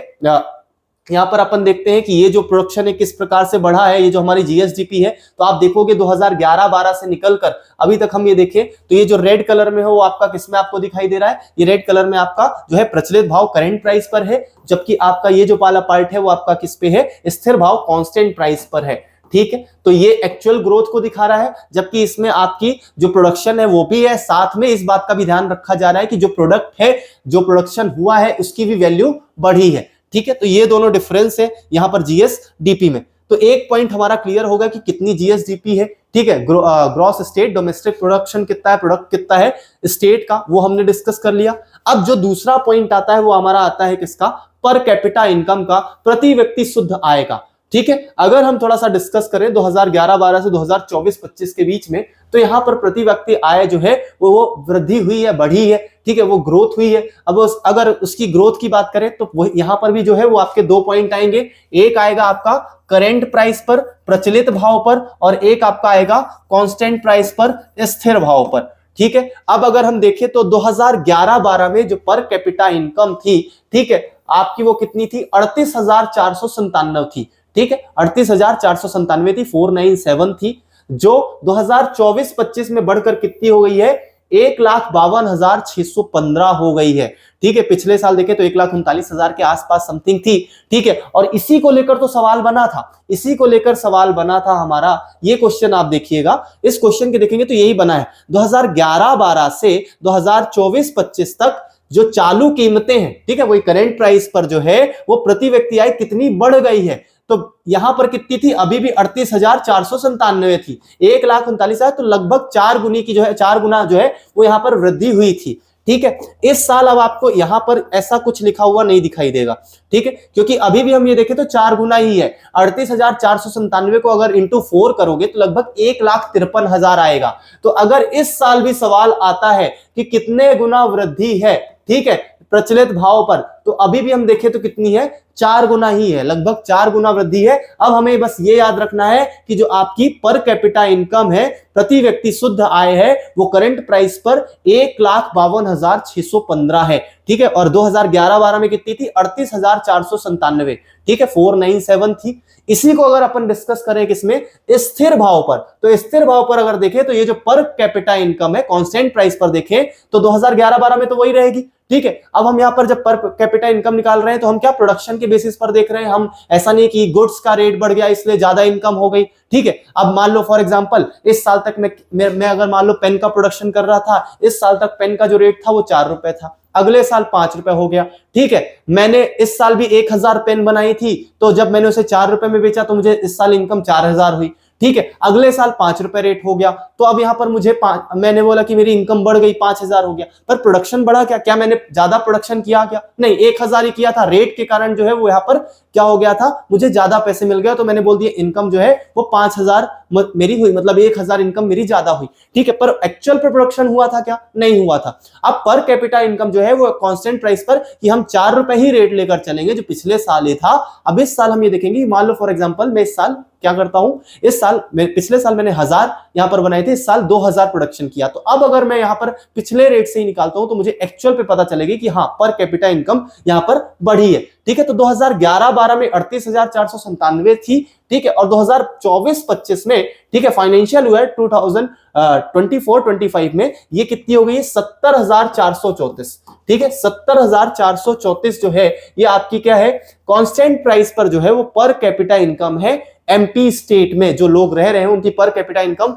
यहां पर अपन देखते हैं कि ये जो प्रोडक्शन है किस प्रकार से बढ़ा है, ये जो हमारी जीएसडीपी है, तो आप देखोगे 2011-12 से निकलकर अभी तक हम ये देखें तो ये जो रेड कलर में है वो आपका किसमें आपको दिखाई दे रहा है, ये रेड कलर में आपका जो है प्रचलित भाव करंट प्राइस पर है, जबकि आपका ये जो वाला पार्ट है वो आपका किस पे है, स्थिर भाव कांस्टेंट प्राइस पर है, ठीक है। तो ये एक्चुअल ग्रोथ को दिखा रहा है, जबकि इसमें आपकी जो प्रोडक्शन है वो भी है, साथ में इस बात का भी ध्यान रखा जा रहा है कि जो प्रोडक्ट है, जो प्रोडक्शन हुआ है उसकी भी वैल्यू बढ़ी है, ठीक है। तो ये दोनों डिफरेंस है यहां पर जीएसडीपी में। तो एक पॉइंट हमारा क्लियर होगा कि कितनी जीएसडीपी है, ठीक है। ग्रॉस स्टेट डोमेस्टिक प्रोडक्शन कितना है, प्रोडक्ट कितना है स्टेट का, वो हमने डिस्कस कर लिया। अब जो दूसरा पॉइंट आता है वो हमारा आता है किसका, पर कैपिटा इनकम का, प्रति व्यक्ति शुद्ध आय का, ठीक है। अगर हम थोड़ा सा डिस्कस करें 2011-12 से 2024-25 के बीच में, तो यहां पर प्रति व्यक्ति आय जो है वो वृद्धि हुई है, बढ़ी है, ठीक है, वो ग्रोथ हुई है। अब अगर उसकी ग्रोथ की बात करें तो वो यहां पर भी जो है वो आपके दो पॉइंट आएंगे, एक आएगा आपका करंट प्राइस पर, प्रचलित भाव पर, और एक आपका आएगा कांस्टेंट प्राइस पर, स्थिर भाव पर, ठीक है। अब अगर हम देखें तो 2011-12 में जो पर कैपिटा इनकम थी, ठीक है, आपकी वो कितनी थी, 38,497 थी, ठीक है, 38,497 थी, 497 थी, जो 2024-25 में बढ़कर कितनी हो गई है, 1,52,615 हो गई है, ठीक है। पिछले साल देखें तो 1,39,000 के आसपास समथिंग थी, ठीक है। और इसी को लेकर तो सवाल बना था, इसी को लेकर सवाल बना था हमारा। ये क्वेश्चन आप देखिएगा, इस क्वेश्चन के देखेंगे तो यही बना है, 2011-12 से 2024-25 तक जो चालू कीमतें हैं, ठीक है, वही करंट प्राइस पर जो है वो प्रति व्यक्ति आय कितनी बढ़ गई है। तो यहां पर कितनी थी, अभी भी 38,497 थी, 1,39,000, तो लगभग 4 गुनी की जो है, 4 गुना जो है वो यहां पर वृद्धि हुई थी, ठीक है। इस साल अब आपको यहां पर ऐसा कुछ लिखा हुआ नहीं दिखाई देगा, ठीक है, क्योंकि अभी भी हम ये देखें तो 4 गुना ही है। 38,497 को अगर इंटू 4 करोगे तो लगभग 1,53,000 आएगा। तो अगर इस साल भी सवाल आता है कि कितने गुना वृद्धि है, ठीक है, प्रचलित भाव पर, तो अभी भी हम देखें तो कितनी है, 4 गुना ही है, लगभग 4 गुना वृद्धि है। अब हमें बस ये याद रखना है कि जो आपकी पर कैपिटा इनकम है, प्रति व्यक्ति शुद्ध आय है, वो करंट प्राइस पर 1,52,615 है, ठीक है। और 2011-12 में कितनी थी, 38,497, ठीक है, 497 थी। इसी को अगर अपन डिस्कस करें किसमें, स्थिर भाव पर, तो स्थिर भाव पर अगर देखें तो ये जो पर कैपिटा इनकम है कांस्टेंट प्राइस पर देखें तो 2011-12 में तो वही रहेगी, ठीक है। अब हम यहां पर जब पर कैपिटा इनकम निकाल रहे हैं तो हम क्या प्रोडक्शन के बेसिस पर देख रहे हैं, हम ऐसा नहीं कि गुड्स का रेट बढ़ गया इसलिए ज्यादा इनकम हो गई, ठीक है। अब मान लो फॉर एग्जांपल इस साल तक मैं अगर मान लो पेन का प्रोडक्शन कर रहा था, इस साल तक पेन का जो रेट था वो 4 रुपए था, अगले साल 5 रुपए हो गया, ठीक है। मैंने इस साल भी 1,000 पेन बनाई थी, तो जब मैंने उसे 4 रुपए में बेचा तो मुझे इस साल इनकम 4,000 हुई, ठीक है। अगले साल 5 रुपए रेट हो गया, तो अब यहां पर मुझे मैंने बोला कि मेरी इनकम बढ़ गई, 5,000 हो गया, पर प्रोडक्शन बढ़ा क्या मैंने ज्यादा प्रोडक्शन किया क्या, नहीं, 1,000 ही किया था, रेट के कारण जो है वो यहाँ पर क्या हो गया था, मुझे ज्यादा पैसे मिल गया, तो मैंने बोल दिया इनकम जो है वो 5,000 मेरी हुई, मतलब 1,000 इनकम मेरी ज्यादा हुई, ठीक है। पर एक्चुअल पे प्रोडक्शन हुआ था क्या, नहीं हुआ था। अब पर कैपिटा इनकम जो है वो कांस्टेंट प्राइस पर कि हम 4 रुपए ही रेट लेकर चलेंगे जो पिछले साल ही था। अब इस साल हम ये देखेंगे, मान लो फॉर एग्जांपल मैं इस साल क्या करता हूं, इस साल पिछले साल मैंने 1,000 यहां पर बनाए थे, इस साल 2,000 प्रोडक्शन किया, तो अब अगर मैं यहां पर पिछले रेट से ही निकालता हूं तो मुझे एक्चुअल पे पता चलेगी कि हाँ पर कैपिटा इनकम यहां पर बढ़ी है, ठीक है। तो 2011-12 में 38,497 थी, ठीक है, और 2024-25 में, ठीक है, फाइनेंशियल ईयर 2024-25 में ये कितनी हो गई है, 70,434, ठीक है। 70,434 जो है ये आपकी क्या है, कांस्टेंट प्राइस पर जो है वो पर कैपिटा इनकम है। एमपी स्टेट में जो लोग रह रहे हैं उनकी per capita income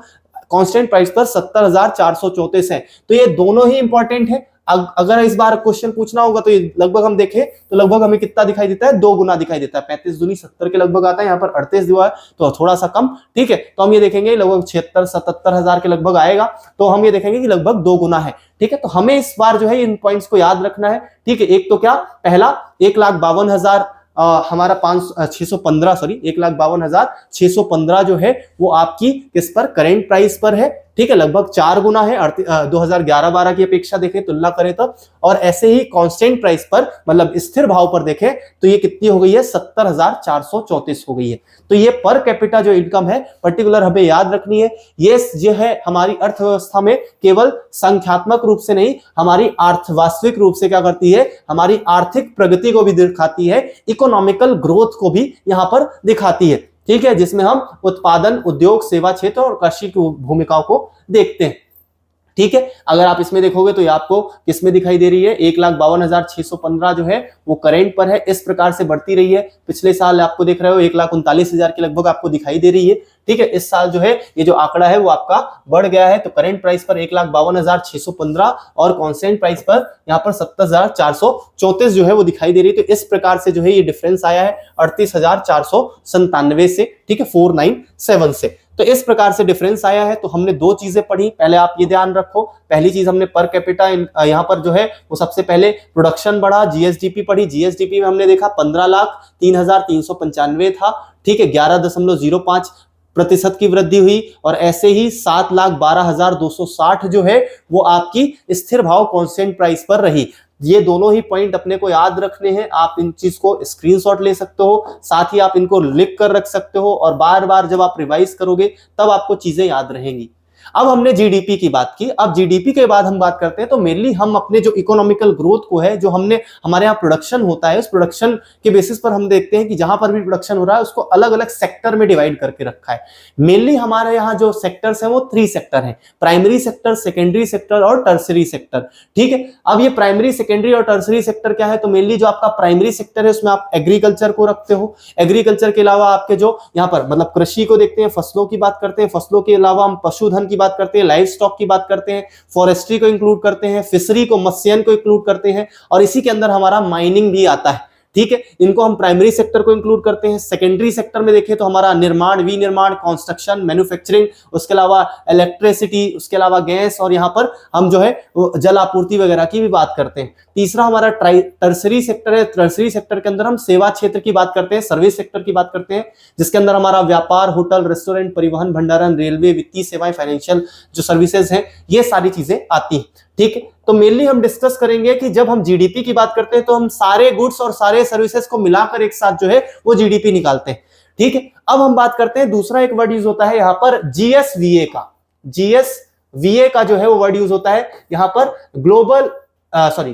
constant price पर 70,434 है। तो ये दोनों ही इंपॉर्टेंट है। अगर इस बार क्वेश्चन पूछना होगा तो ये लगभग हम देखें तो लगभग हमें कितना दिखाई देता है, 2 गुना दिखाई देता है, 35 दूनी 70 के लगभग आता है, यहाँ पर 38 दिया है तो थोड़ा सा कम, ठीक है। तो हम ये देखेंगे लगभग 76-77 हजार के लगभग आएगा, तो हम ये देखेंगे कि लगभग 2 गुना है, ठीक है। तो हमें इस बार जो है इन पॉइंट्स को याद रखना है, ठीक है। एक तो क्या, पहला 1,52,000 हमारा 615 सॉरी 1,52,615 जो है वो आपकी किस पर, करेंट प्राइस पर है, ठीक है, लगभग 4 गुना है 2011-12 की अपेक्षा देखें, तुलना करें तो। और ऐसे ही कांस्टेंट प्राइस पर मतलब स्थिर भाव पर देखें तो ये कितनी हो गई है, 70,434 हो गई है। तो ये पर कैपिटा जो इनकम है पर्टिकुलर हमें याद रखनी है। ये जो है हमारी अर्थव्यवस्था में केवल संख्यात्मक रूप से नहीं, हमारी वास्तविक रूप से क्या करती है, हमारी आर्थिक प्रगति को भी दिखाती है, इकोनॉमिकल ग्रोथ को भी यहां पर दिखाती है, ठीक है, जिसमें हम उत्पादन, उद्योग, सेवा क्षेत्र और कृषि की भूमिकाओं को देखते हैं, ठीक है। अगर आप इसमें देखोगे तो ये आपको किसमें दिखाई दे रही है, 1,52,615 जो है वो करेंट पर है, इस प्रकार से बढ़ती रही है। पिछले साल आपको देख रहे हो 1,39,000 के लगभग आपको दिखाई दे रही है, ठीक है। इस साल जो है ये जो आंकड़ा है वो आपका बढ़ गया है, तो करंट प्राइस पर 1,52,615 और कांस्टेंट प्राइस पर यहाँ पर 70,434 जो है वो दिखाई दे रही है। तो इस प्रकार से जो है ये डिफरेंस आया है 38,497 से, ठीक है, 497 से। तो इस प्रकार से डिफरेंस आया है। तो हमने 2 चीजें पढ़ी, पहले आप ये ध्यान रखो, पहली चीज हमने पर कैपिटा यहाँ पर जो है वो सबसे पहले प्रोडक्शन बढ़ा, जीएसडीपी पढ़ी, जीएसडीपी में हमने देखा 15,03,395 था, ठीक है, 11.05% की वृद्धि हुई। और ऐसे ही 7,12,260 जो है वो आपकी स्थिर भाव कांस्टेंट प्राइस पर रही। ये दोनों ही पॉइंट अपने को याद रखने हैं, आप इन चीज को स्क्रीनशॉट ले सकते हो, साथ ही आप इनको लिख कर रख सकते हो, और बार बार जब आप रिवाइज करोगे तब आपको चीजें याद रहेंगी। अब हमने जीडीपी की बात की, अब जीडीपी के बाद हम बात करते हैं तो मेनली हम अपने जो इकोनॉमिकल ग्रोथ को है, जो हमारे यहाँ प्रोडक्शन होता है, उस प्रोडक्शन के बेसिस पर हम देखते हैं कि जहां पर भी प्रोडक्शन हो रहा है उसको अलग अलग सेक्टर में डिवाइड करके रखा है। मेनली हमारे यहाँ जो सेक्टर्स हैं वो 3 सेक्टर हैं, प्राइमरी सेक्टर, सेकेंडरी सेक्टर और टर्सरी सेक्टर, ठीक है। अब ये प्राइमरी, सेकेंडरी और टर्सरी सेक्टर क्या है, तो मेनली जो आपका प्राइमरी सेक्टर है उसमें आप एग्रीकल्चर को रखते हो, एग्रीकल्चर के अलावा आपके जो यहाँ पर मतलब कृषि को देखते हैं, फसलों की बात करते हैं, फसलों के अलावा हम पशुधन की बात करते हैं, लाइव स्टॉक की बात करते हैं, फॉरेस्ट्री को इंक्लूड करते हैं, फिशरी को, मत्स्यन को इंक्लूड करते हैं, और इसी के अंदर हमारा माइनिंग भी आता है, ठीक है, इनको हम प्राइमरी सेक्टर को इंक्लूड करते हैं। सेकेंडरी सेक्टर में देखें तो हमारा निर्माण, विनिर्माण, कंस्ट्रक्शन, मैन्युफैक्चरिंग, उसके अलावा इलेक्ट्रिसिटी, उसके अलावा गैस, और यहाँ पर हम जो है जल आपूर्ति वगैरह की भी बात करते हैं। तीसरा हमारा टर्सरी सेक्टर है। टर्सरी सेक्टर के अंदर हम सेवा क्षेत्र की बात करते हैं, सर्विस सेक्टर की बात करते हैं, जिसके अंदर हमारा व्यापार, होटल, रेस्टोरेंट, परिवहन, भंडारण, रेलवे, वित्तीय सेवाएं, फाइनेंशियल जो सर्विसेज हैं, ये सारी चीजें आती हैं। ठीक है, तो मेनली हम डिस्कस करेंगे कि जब हम जीडीपी की बात करते हैं तो हम सारे गुड्स और सारे सर्विसेज को मिलाकर एक साथ जो है वो जीडीपी निकालते हैं। ठीक है, अब हम बात करते हैं, दूसरा एक वर्ड यूज होता है यहां पर जीएसवीए का। जीएसवीए का जो है वो वर्ड यूज होता है यहां पर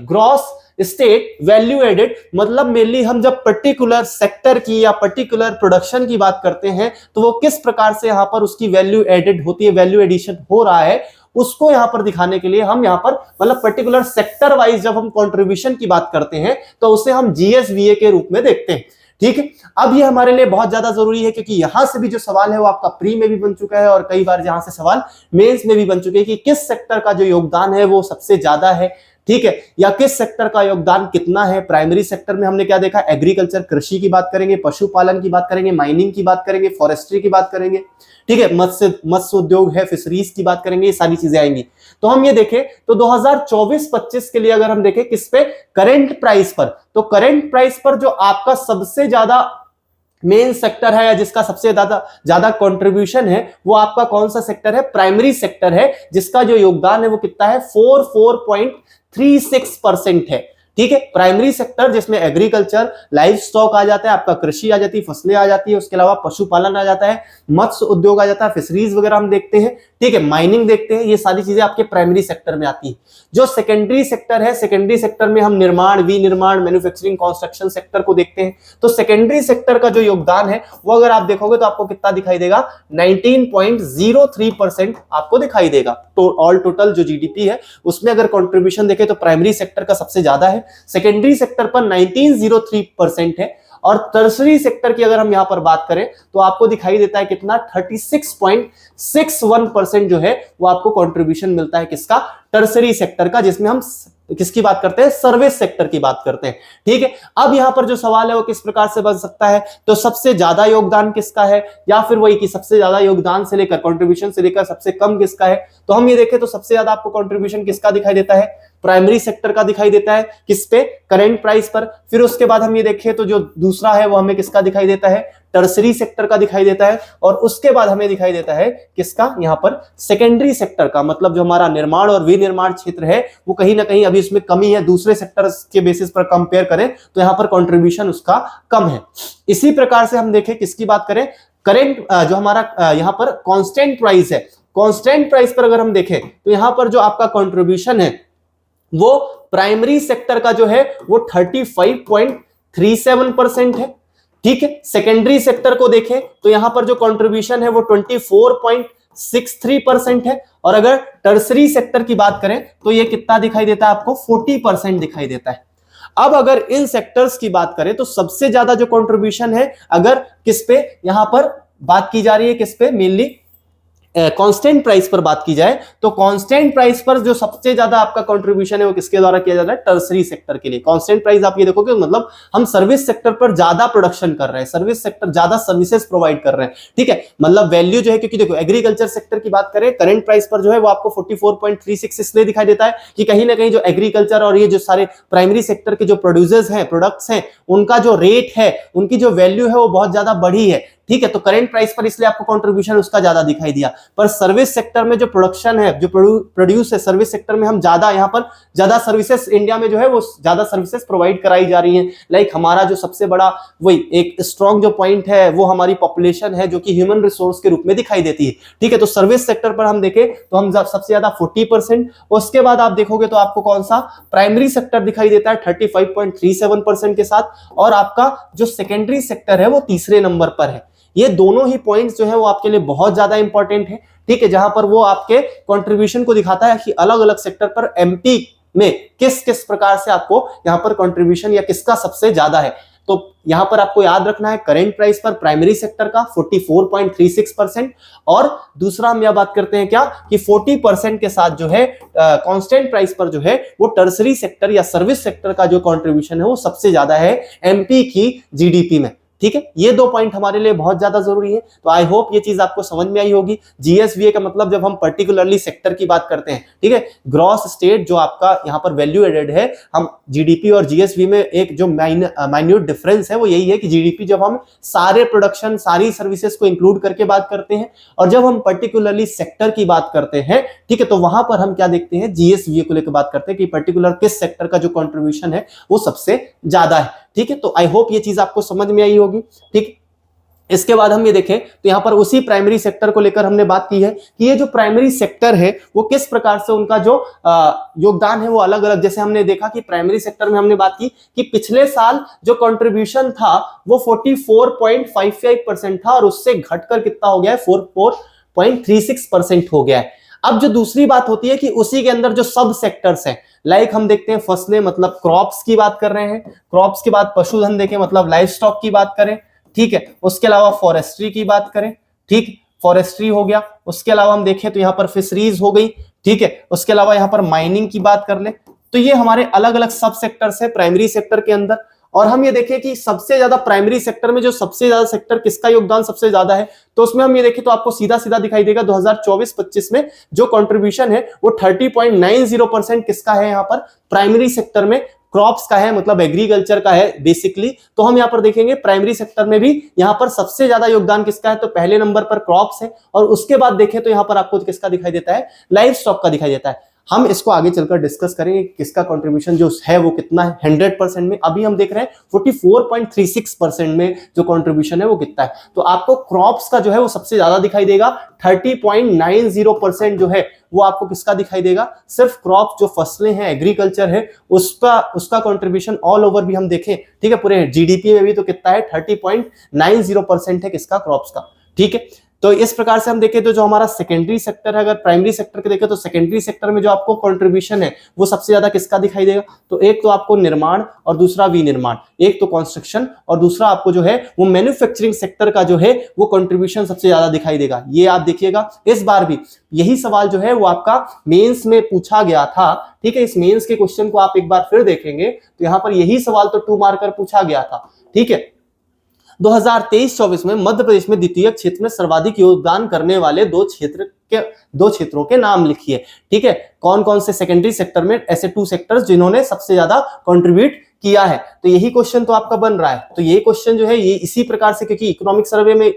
ग्रॉस स्टेट वैल्यू एडेड। मतलब मेनली हम जब पर्टिकुलर सेक्टर की या पर्टिकुलर प्रोडक्शन की बात करते हैं तो वो किस प्रकार से यहां पर उसकी वैल्यू एडेड होती है, वैल्यू एडिशन हो रहा है, उसको यहां पर दिखाने के लिए हम यहां पर मतलब पर्टिकुलर सेक्टर वाइज जब हम कंट्रीब्यूशन की बात करते हैं तो उसे हम जीएसवीए के रूप में देखते हैं। ठीक है, अब ये हमारे लिए बहुत ज्यादा जरूरी है क्योंकि यहां से भी जो सवाल है वो आपका प्री में भी बन चुका है और कई बार यहां से सवाल मेंस में भी बन चुके हैं कि किस सेक्टर का जो योगदान है वो सबसे ज्यादा है। ठीक है, या किस सेक्टर का योगदान कितना है। प्राइमरी सेक्टर में हमने क्या देखा, एग्रीकल्चर, कृषि की बात करेंगे, पशुपालन की बात करेंगे, माइनिंग की बात करेंगे, फॉरेस्ट्री की बात करेंगे। ठीक है, मत्स्य उद्योग है, फिशरीज की बात करेंगे, ये सारी चीजें आएंगी। तो हम ये देखें तो 2024-25 के लिए अगर हम देखें किस पे, करंट प्राइस पर, तो करंट प्राइस पर जो आपका सबसे ज्यादा मेन सेक्टर है या जिसका सबसे ज्यादा कंट्रीब्यूशन है वो आपका कौन सा सेक्टर है, प्राइमरी सेक्टर है, जिसका जो योगदान है वो कितना है, 4.36% है। ठीक है, प्राइमरी सेक्टर जिसमें एग्रीकल्चर, लाइव स्टॉक आ जाता है, आपका कृषि आ जाती है, फसलें आ जाती है, उसके अलावा पशुपालन आ जाता है, मत्स्य उद्योग आ जाता है, फिशरीज वगैरह हम देखते हैं। ठीक है, माइनिंग देखते हैं, ये सारी चीजें आपके प्राइमरी सेक्टर में आती है। जो सेकेंडरी सेक्टर है, सेकेंडरी सेक्टर में हम निर्माण, विनिर्माण, मैन्युफैक्चरिंग, कंस्ट्रक्शन सेक्टर को देखते हैं। तो सेकेंडरी सेक्टर का जो योगदान है वो अगर आप देखोगे तो आपको कितना दिखाई देगा, 19.03% आपको दिखाई देगा। तो ऑल टोटल जो जीडीपी है उसमें अगर कंट्रीब्यूशन देखें तो प्राइमरी सेक्टर का सबसे ज्यादा है, सेकेंडरी सेक्टर पर 1903% है, और टर्सरी सेक्टर की अगर हम यहां पर बात करें तो आपको दिखाई देता है कितना, 36.61% जो है वो आपको कंट्रीब्यूशन मिलता है किसका, टर्सरी सेक्टर का, जिसमें हम किसकी बात करते हैं, सर्विस सेक्टर की बात करते हैं। ठीक है, अब यहां पर जो सवाल है वो किस प्रकार से बन सकता है, तो सबसे ज्यादा योगदान किसका है, या फिर वही कि सबसे ज्यादा योगदान से लेकर कंट्रीब्यूशन से लेकर सबसे कम किसका है। तो हम ये देखें तो सबसे ज्यादा आपको कंट्रीब्यूशन किसका दिखाई देता है, प्राइमरी सेक्टर का दिखाई देता है, किस पे, करंट प्राइस पर। फिर उसके बाद हम ये देखें तो जो दूसरा है वो हमें किसका दिखाई देता है, टर्सरी सेक्टर का दिखाई देता है, और उसके बाद हमें दिखाई देता है किसका, यहां पर सेकेंडरी सेक्टर का। मतलब जो हमारा निर्माण और विनिर्माण क्षेत्र है वो कहीं ना कहीं अभी इसमें कमी है, दूसरे सेक्टर के बेसिस पर कंपेयर करें तो यहां पर कंट्रीब्यूशन उसका कम है। इसी प्रकार से हम देखें किसकी बात करें, करंट जो हमारा यहां पर कांस्टेंट प्राइस है, कांस्टेंट प्राइस पर अगर हम देखें तो यहां पर जो आपका कंट्रीब्यूशन है वो प्राइमरी सेक्टर का जो है वो 35.37% है। ठीक है, सेकेंडरी सेक्टर को देखें तो यहां पर जो कंट्रीब्यूशन है वो 24.63% है, और अगर टर्सरी सेक्टर की बात करें तो ये कितना दिखाई देता है आपको, 40% दिखाई देता है। अब अगर इन सेक्टर्स की बात करें तो सबसे ज्यादा जो कंट्रीब्यूशन है अगर किस पे यहां पर बात की जा रही है, किस पे, मेनली कांस्टेंट प्राइस पर बात की जाए तो कांस्टेंट प्राइस पर जो सबसे ज्यादा आपका कंट्रीब्यूशन है वो किसके द्वारा किया जाता है, टर्सरी सेक्टर के लिए। कांस्टेंट प्राइस आप ये देखोगे मतलब हम सर्विस सेक्टर पर ज्यादा प्रोडक्शन कर रहे हैं, सर्विस सेक्टर ज्यादा सर्विसेज प्रोवाइड कर रहे हैं। ठीक है, मतलब वैल्यू जो है, क्योंकि देखो एग्रीकल्चर सेक्टर की बात करें करंट प्राइस पर जो है वो आपको 44.36 इसलिए दिखाई देता है कि कहीं ना कहीं जो एग्रीकल्चर और ये जो सारे प्राइमरी सेक्टर के जो प्रोड्यूसर्स हैं, प्रोडक्ट्स हैं, उनका जो रेट है, उनकी जो वैल्यू है वो बहुत ज्यादा बढ़ी है। ठीक है, तो करंट प्राइस पर इसलिए आपको कंट्रीब्यूशन उसका ज्यादा दिखाई दिया। पर सर्विस सेक्टर में जो प्रोडक्शन है, जो प्रोड्यूस है, सर्विस सेक्टर में हम ज्यादा यहां पर ज्यादा सर्विसेज इंडिया में जो है वो ज्यादा सर्विसेज प्रोवाइड कराई जा रही हैं। लाइक हमारा जो सबसे बड़ा वही एक स्ट्रॉन्ग जो पॉइंट है वो हमारी पॉपुलेशन है, जो कि ह्यूमन रिसोर्स के रूप में दिखाई देती है। ठीक है, तो सर्विस सेक्टर पर हम देखें तो हम सबसे ज्यादा 40%, उसके बाद आप देखोगे तो आपको कौन सा, प्राइमरी सेक्टर दिखाई देता है 35.37% के साथ, और आपका जो सेकेंडरी सेक्टर है वो तीसरे नंबर पर है। ये दोनों ही पॉइंट्स जो है वो आपके लिए बहुत ज्यादा इंपॉर्टेंट है। ठीक है, जहां पर वो आपके कंट्रीब्यूशन को दिखाता है कि अलग अलग सेक्टर पर एमपी में किस किस प्रकार से आपको यहां पर कंट्रीब्यूशन या किसका सबसे ज्यादा है। तो यहां पर आपको याद रखना है करेंट प्राइस पर प्राइमरी सेक्टर का 44.36% और दूसरा हम यह बात करते हैं क्या कि 40% के साथ जो है कांस्टेंट प्राइस पर जो है वो टर्सरी सेक्टर या सर्विस सेक्टर का जो कंट्रीब्यूशन है वो सबसे ज्यादा है एमपी की जीडीपी में। ठीक है, ये दो पॉइंट हमारे लिए बहुत ज्यादा जरूरी है। तो आई होप ये चीज आपको समझ में आई होगी। जीएसवीए का मतलब जब हम पर्टिकुलरली सेक्टर की बात करते हैं, ठीक है, ग्रॉस स्टेट जो आपका यहाँ पर वैल्यू एडेड है, हम जीडीपी और जीएसवी में एक जो माइन्यूट डिफरेंस है वो यही है कि जीडीपी जब हम सारे प्रोडक्शन सारी सर्विसेज को इंक्लूड करके बात करते हैं और जब हम पर्टिकुलरली सेक्टर की बात करते हैं, ठीक है, तो वहां पर हम क्या देखते हैं, जीएसवीए को लेकर बात करते हैं कि पर्टिकुलर किस सेक्टर का जो कंट्रीब्यूशन है वो सबसे ज्यादा है। ठीक है, तो आई होप ये चीज आपको समझ में आई होगी। ठीक, इसके बाद हम ये देखें तो यहां पर उसी प्राइमरी सेक्टर को लेकर हमने बात की है कि ये जो प्राइमरी सेक्टर है वो किस प्रकार से उनका जो योगदान है वो अलग अलग, जैसे हमने देखा कि प्राइमरी सेक्टर में हमने बात की कि पिछले साल जो कंट्रीब्यूशन था वो 44.55% था और उससे घटकर कितना हो गया है, 44.36% हो गया है। अब जो दूसरी बात होती है कि उसी के अंदर जो सब सेक्टर्स हैं, लाइक हम देखते हैं फसलें मतलब क्रॉप्स की बात कर रहे हैं, क्रॉप्स के बाद पशुधन देखें मतलब लाइव स्टॉक की बात करें, ठीक है, उसके अलावा फॉरेस्ट्री की बात करें, ठीक, फॉरेस्ट्री हो गया, उसके अलावा हम देखें तो यहां पर फिशरीज हो गई, ठीक है, उसके अलावा यहां पर माइनिंग की बात कर ले, तो ये हमारे अलग अलग सब सेक्टर्स है प्राइमरी सेक्टर के अंदर। और हम ये देखें कि सबसे ज्यादा प्राइमरी सेक्टर में जो सबसे ज्यादा सेक्टर किसका योगदान सबसे ज्यादा है, तो उसमें हम ये देखें तो आपको सीधा सीधा दिखाई देगा 2024-25 में जो कंट्रीब्यूशन है वो 30.90% किसका है, यहां पर प्राइमरी सेक्टर में क्रॉप्स का है, मतलब एग्रीकल्चर का है बेसिकली। तो हम यहां पर देखेंगे प्राइमरी सेक्टर में भी यहां पर सबसे ज्यादा योगदान किसका है, तो पहले नंबर पर क्रॉप्स है और उसके बाद देखें तो यहां पर आपको किसका दिखाई देता है, लाइव स्टॉक का दिखाई देता है। हम इसको आगे चलकर डिस्कस करेंगे किसका कंट्रीब्यूशन जो है वो कितना है 100% में। अभी हम देख रहे हैं 44.36% में जो कंट्रीब्यूशन है वो कितना है, तो आपको क्रॉप्स का जो है वो सबसे ज्यादा दिखाई देगा। 30.90% जो है वो आपको किसका दिखाई देगा, सिर्फ क्रॉप जो फसलें हैं एग्रीकल्चर है उसका कंट्रीब्यूशन ऑल ओवर भी हम देखें, ठीक है, पूरे जीडीपी में भी तो कितना है 30.90% है किसका, क्रॉप्स का। ठीक है, तो इस प्रकार से हम देखें तो जो हमारा सेकेंडरी सेक्टर है, अगर प्राइमरी सेक्टर के देखें तो सेकेंडरी सेक्टर में जो आपको कंट्रीब्यूशन है वो सबसे ज्यादा किसका दिखाई देगा, तो एक तो आपको निर्माण और दूसरा विनिर्माण, एक तो कंस्ट्रक्शन और दूसरा आपको जो है वो मैन्युफैक्चरिंग सेक्टर का जो है वो कंट्रीब्यूशन सबसे ज्यादा दिखाई देगा। ये आप देखिएगा इस बार भी यही सवाल जो है वो आपका मेंस में पूछा गया था। ठीक है, इस मेंस के क्वेश्चन को आप एक बार फिर देखेंगे तो यहां पर यही सवाल तो 2 मार्कर पूछा गया था। ठीक है, 2023-24 में मध्य प्रदेश में द्वितीयक क्षेत्र में सर्वाधिक योगदान करने वाले दो क्षेत्रों के नाम लिखिए। ठीक है, कौन कौन से सेकेंडरी सेक्टर में ऐसे 2 सेक्टर्स जिन्होंने सबसे ज्यादा कंट्रीब्यूट किया है, तो यही क्वेश्चन तो आपका बन रहा है। तो ये क्वेश्चन जो है ये इसी प्रकार से, क्योंकि इकोनॉमिक सर्वे में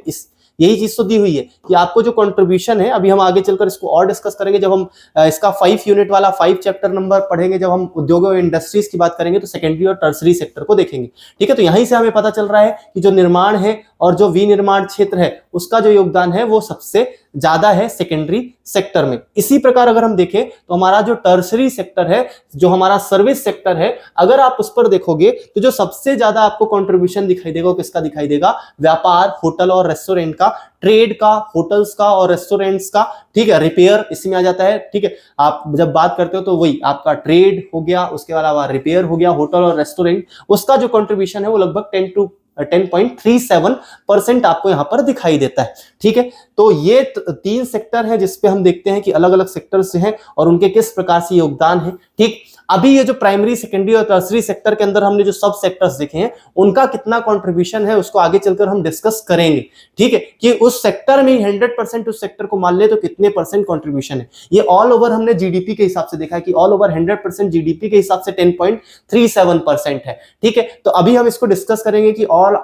यही चीज तो दी हुई है कि आपको जो कंट्रीब्यूशन है, अभी हम आगे चलकर इसको और डिस्कस करेंगे जब हम इसका 5 यूनिट वाला 5 चैप्टर नंबर पढ़ेंगे, जब हम उद्योगों और इंडस्ट्रीज की बात करेंगे तो सेकेंडरी और टर्सरी सेक्टर को देखेंगे। ठीक है, तो यहीं से हमें पता चल रहा है कि जो निर्माण है और जो विनिर्माण क्षेत्र है उसका जो योगदान है वो सबसे ज्यादा है सेकेंडरी सेक्टर में। इसी प्रकार अगर हम देखें तो हमारा जो टर्सरी सेक्टर है, जो हमारा सर्विस सेक्टर है, अगर आप उस पर देखोगे तो जो सबसे ज्यादा आपको कंट्रीब्यूशन दिखाई देगा किसका दिखाई देगा, व्यापार, होटल और रेस्टोरेंट का, ट्रेड का, होटल्स का और रेस्टोरेंट्स का। ठीक है, रिपेयर इसमें आ जाता है। ठीक है, आप जब बात करते हो तो वही आपका ट्रेड हो गया, उसके अलावा रिपेयर हो गया, होटल और रेस्टोरेंट, उसका जो कंट्रीब्यूशन है वो लगभग 10.37% आपको यहां पर दिखाई देता है। ठीक है, तो ये 3 सेक्टर है जिसपे हम देखते हैं कि अलग अलग सेक्टर्स हैं और उनके किस प्रकार से योगदान है। ठीक, अभी ये जो प्राइमरी, सेकेंडरी और टर्सरी सेक्टर के अंदर हमने जो सब सेक्टर्स देखे हैं उनका कितना कंट्रीब्यूशन है उसको आगे चलकर हम डिस्कस करेंगे। ठीक है, कि उस सेक्टर में 100% उस सेक्टर को मान ले तो कितने परसेंट कंट्रीब्यूशन है। ये ऑल ओवर हमने जीडीपी के हिसाब से देखा है कि ऑल ओवर 100% जीडीपी के हिसाब से 10.37% है। ठीक है, तो अभी हम इसको डिस्कस करेंगे कि ऑल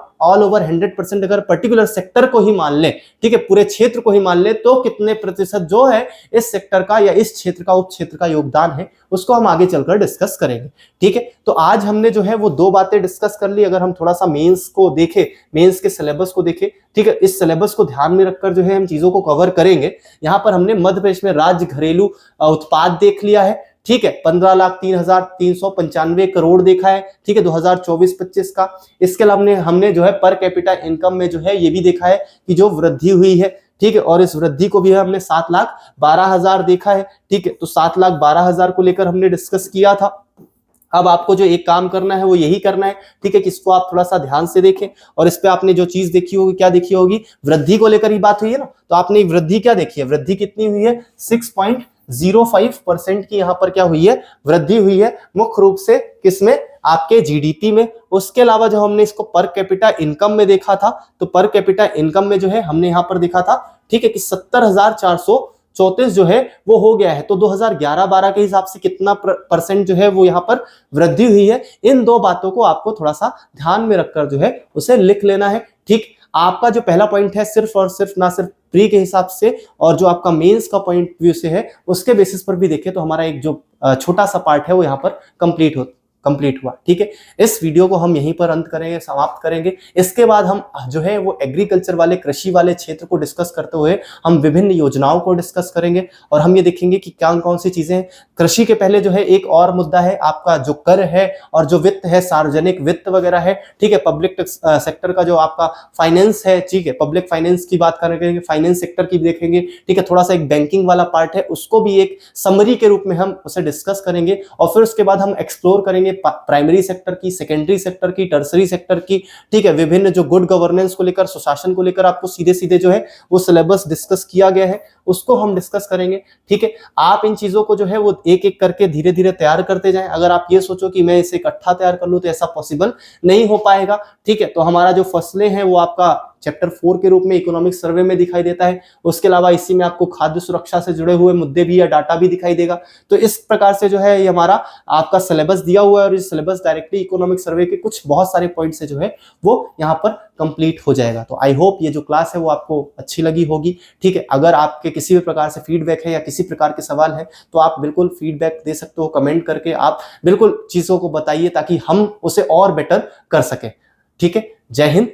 ओवर 100% अगर पर्टिकुलर सेक्टर को ही मान ले, ठीक है, पूरे क्षेत्र को ही मान ले, तो कितने प्रतिशत जो है इस सेक्टर का या इस क्षेत्र का, उप क्षेत्र का योगदान है उसको हम आगे चलकर डिस्कस करेंगे। ठीक है, तो आज हमने जो है वो 2 बातें डिस्कस कर ली। अगर हम थोड़ा सा मेंस को देखें, मेंस के सिलेबस को देखें, ठीक है, इस सिलेबस को ध्यान में रखकर जो है हम चीजों को कवर करेंगे। यहां पर हमने मध्य प्रदेश में राज्य घरेलू उत्पाद देख लिया है। ठीक है, 15,03,395 करोड़ देखा है। ठीक है, 2024-25 का। इसके अलावा हमने जो है पर कैपिटा इनकम में जो है ये भी देखा है कि जो वृद्धि हुई है। ठीक है, और इस वृद्धि को भी हमने 7,12,000 देखा है। ठीक है, तो 7,12,000 को लेकर हमने डिस्कस किया था। अब आपको जो एक काम करना है वो यही करना है, ठीक है, कि इसको आप थोड़ा सा ध्यान से देखें। और इस पे आपने जो चीज देखी होगी, क्या देखी होगी, वृद्धि को लेकर ही बात हुई है ना, तो आपने वृद्धि क्या देखी है, वृद्धि कितनी हुई है, 6.05% की यहाँ पर क्या हुई है, वृद्धि हुई है, मुख्य रूप से किसमें, आपके जीडीपी में। उसके अलावा जो हमने इसको पर कैपिटा इनकम में देखा था, तो पर कैपिटा इनकम में जो है हमने यहाँ पर देखा था, ठीक है, कि 70,434 जो है वो हो गया है। तो 2011-12 के हिसाब से कितना परसेंट जो है वो यहाँ पर वृद्धि हुई है। इन दो बातों को आपको थोड़ा सा ध्यान में रखकर जो है उसे लिख लेना है, ठीक। आपका जो पहला पॉइंट है सिर्फ और सिर्फ ना सिर्फ प्री के हिसाब से और जो आपका मेंस का पॉइंट व्यू से है उसके बेसिस पर भी देखें तो हमारा एक जो छोटा सा पार्ट है वो यहाँ पर कंप्लीट हुआ, ठीक है। इस वीडियो को हम यहीं पर अंत करेंगे, समाप्त करेंगे। इसके बाद हम जो है वो एग्रीकल्चर वाले, कृषि वाले क्षेत्र को डिस्कस करते हुए हम विभिन्न योजनाओं को डिस्कस करेंगे और हम ये देखेंगे कि कौन कौन सी चीजें हैं। कृषि के पहले जो है एक और मुद्दा है आपका जो कर है और जो वित्त है, सार्वजनिक वित्त वगैरह है, ठीक है, पब्लिक सेक्टर का जो आपका फाइनेंस है, ठीक है, पब्लिक फाइनेंस की बात करेंगे, फाइनेंस सेक्टर की देखेंगे, ठीक है, थोड़ा सा एक बैंकिंग वाला पार्ट है उसको भी एक समरी के रूप में हम उसे डिस्कस करेंगे। और फिर उसके बाद हम एक्सप्लोर करेंगे प्राइमरी सेक्टर की, सेकेंडरी सेक्टर की, टर्सरी सेक्टर की, ठीक है, विभिन्न जो गुड गवर्नेंस को लेकर, सुशासन को लेकर आपको सीधे सीधे जो है वो सिलेबस डिस्कस किया गया है उसको हम डिस्कस करेंगे, ठीक है। आप इन चीजों को जो है वो एक एक करके धीरे धीरे तैयार करते जाएं। अगर आप ये सोचो कि मैं इसे इकट्ठा तैयार कर लूं तो ऐसा पॉसिबल नहीं हो पाएगा, ठीक है। तो हमारा जो फसलें हैं वो आपका चैप्टर 4 के रूप में इकोनॉमिक सर्वे में दिखाई देता है। उसके अलावा इसी में आपको खाद्य सुरक्षा से जुड़े हुए मुद्दे भी या डाटा भी दिखाई देगा। तो इस प्रकार से जो है ये हमारा आपका सिलेबस दिया हुआ है और इस सिलेबस डायरेक्टली इकोनॉमिक सर्वे के कुछ बहुत सारे पॉइंट से जो है वो यहाँ पर कंप्लीट हो जाएगा। तो आई होप ये जो क्लास है वो आपको अच्छी लगी होगी, ठीक है। अगर आपके किसी भी प्रकार से फीडबैक है या किसी प्रकार के सवाल है तो आप बिल्कुल फीडबैक दे सकते हो, कमेंट करके आप बिल्कुल चीजों को बताइए ताकि हम उसे और बेटर कर सकें, ठीक है। जय हिंद,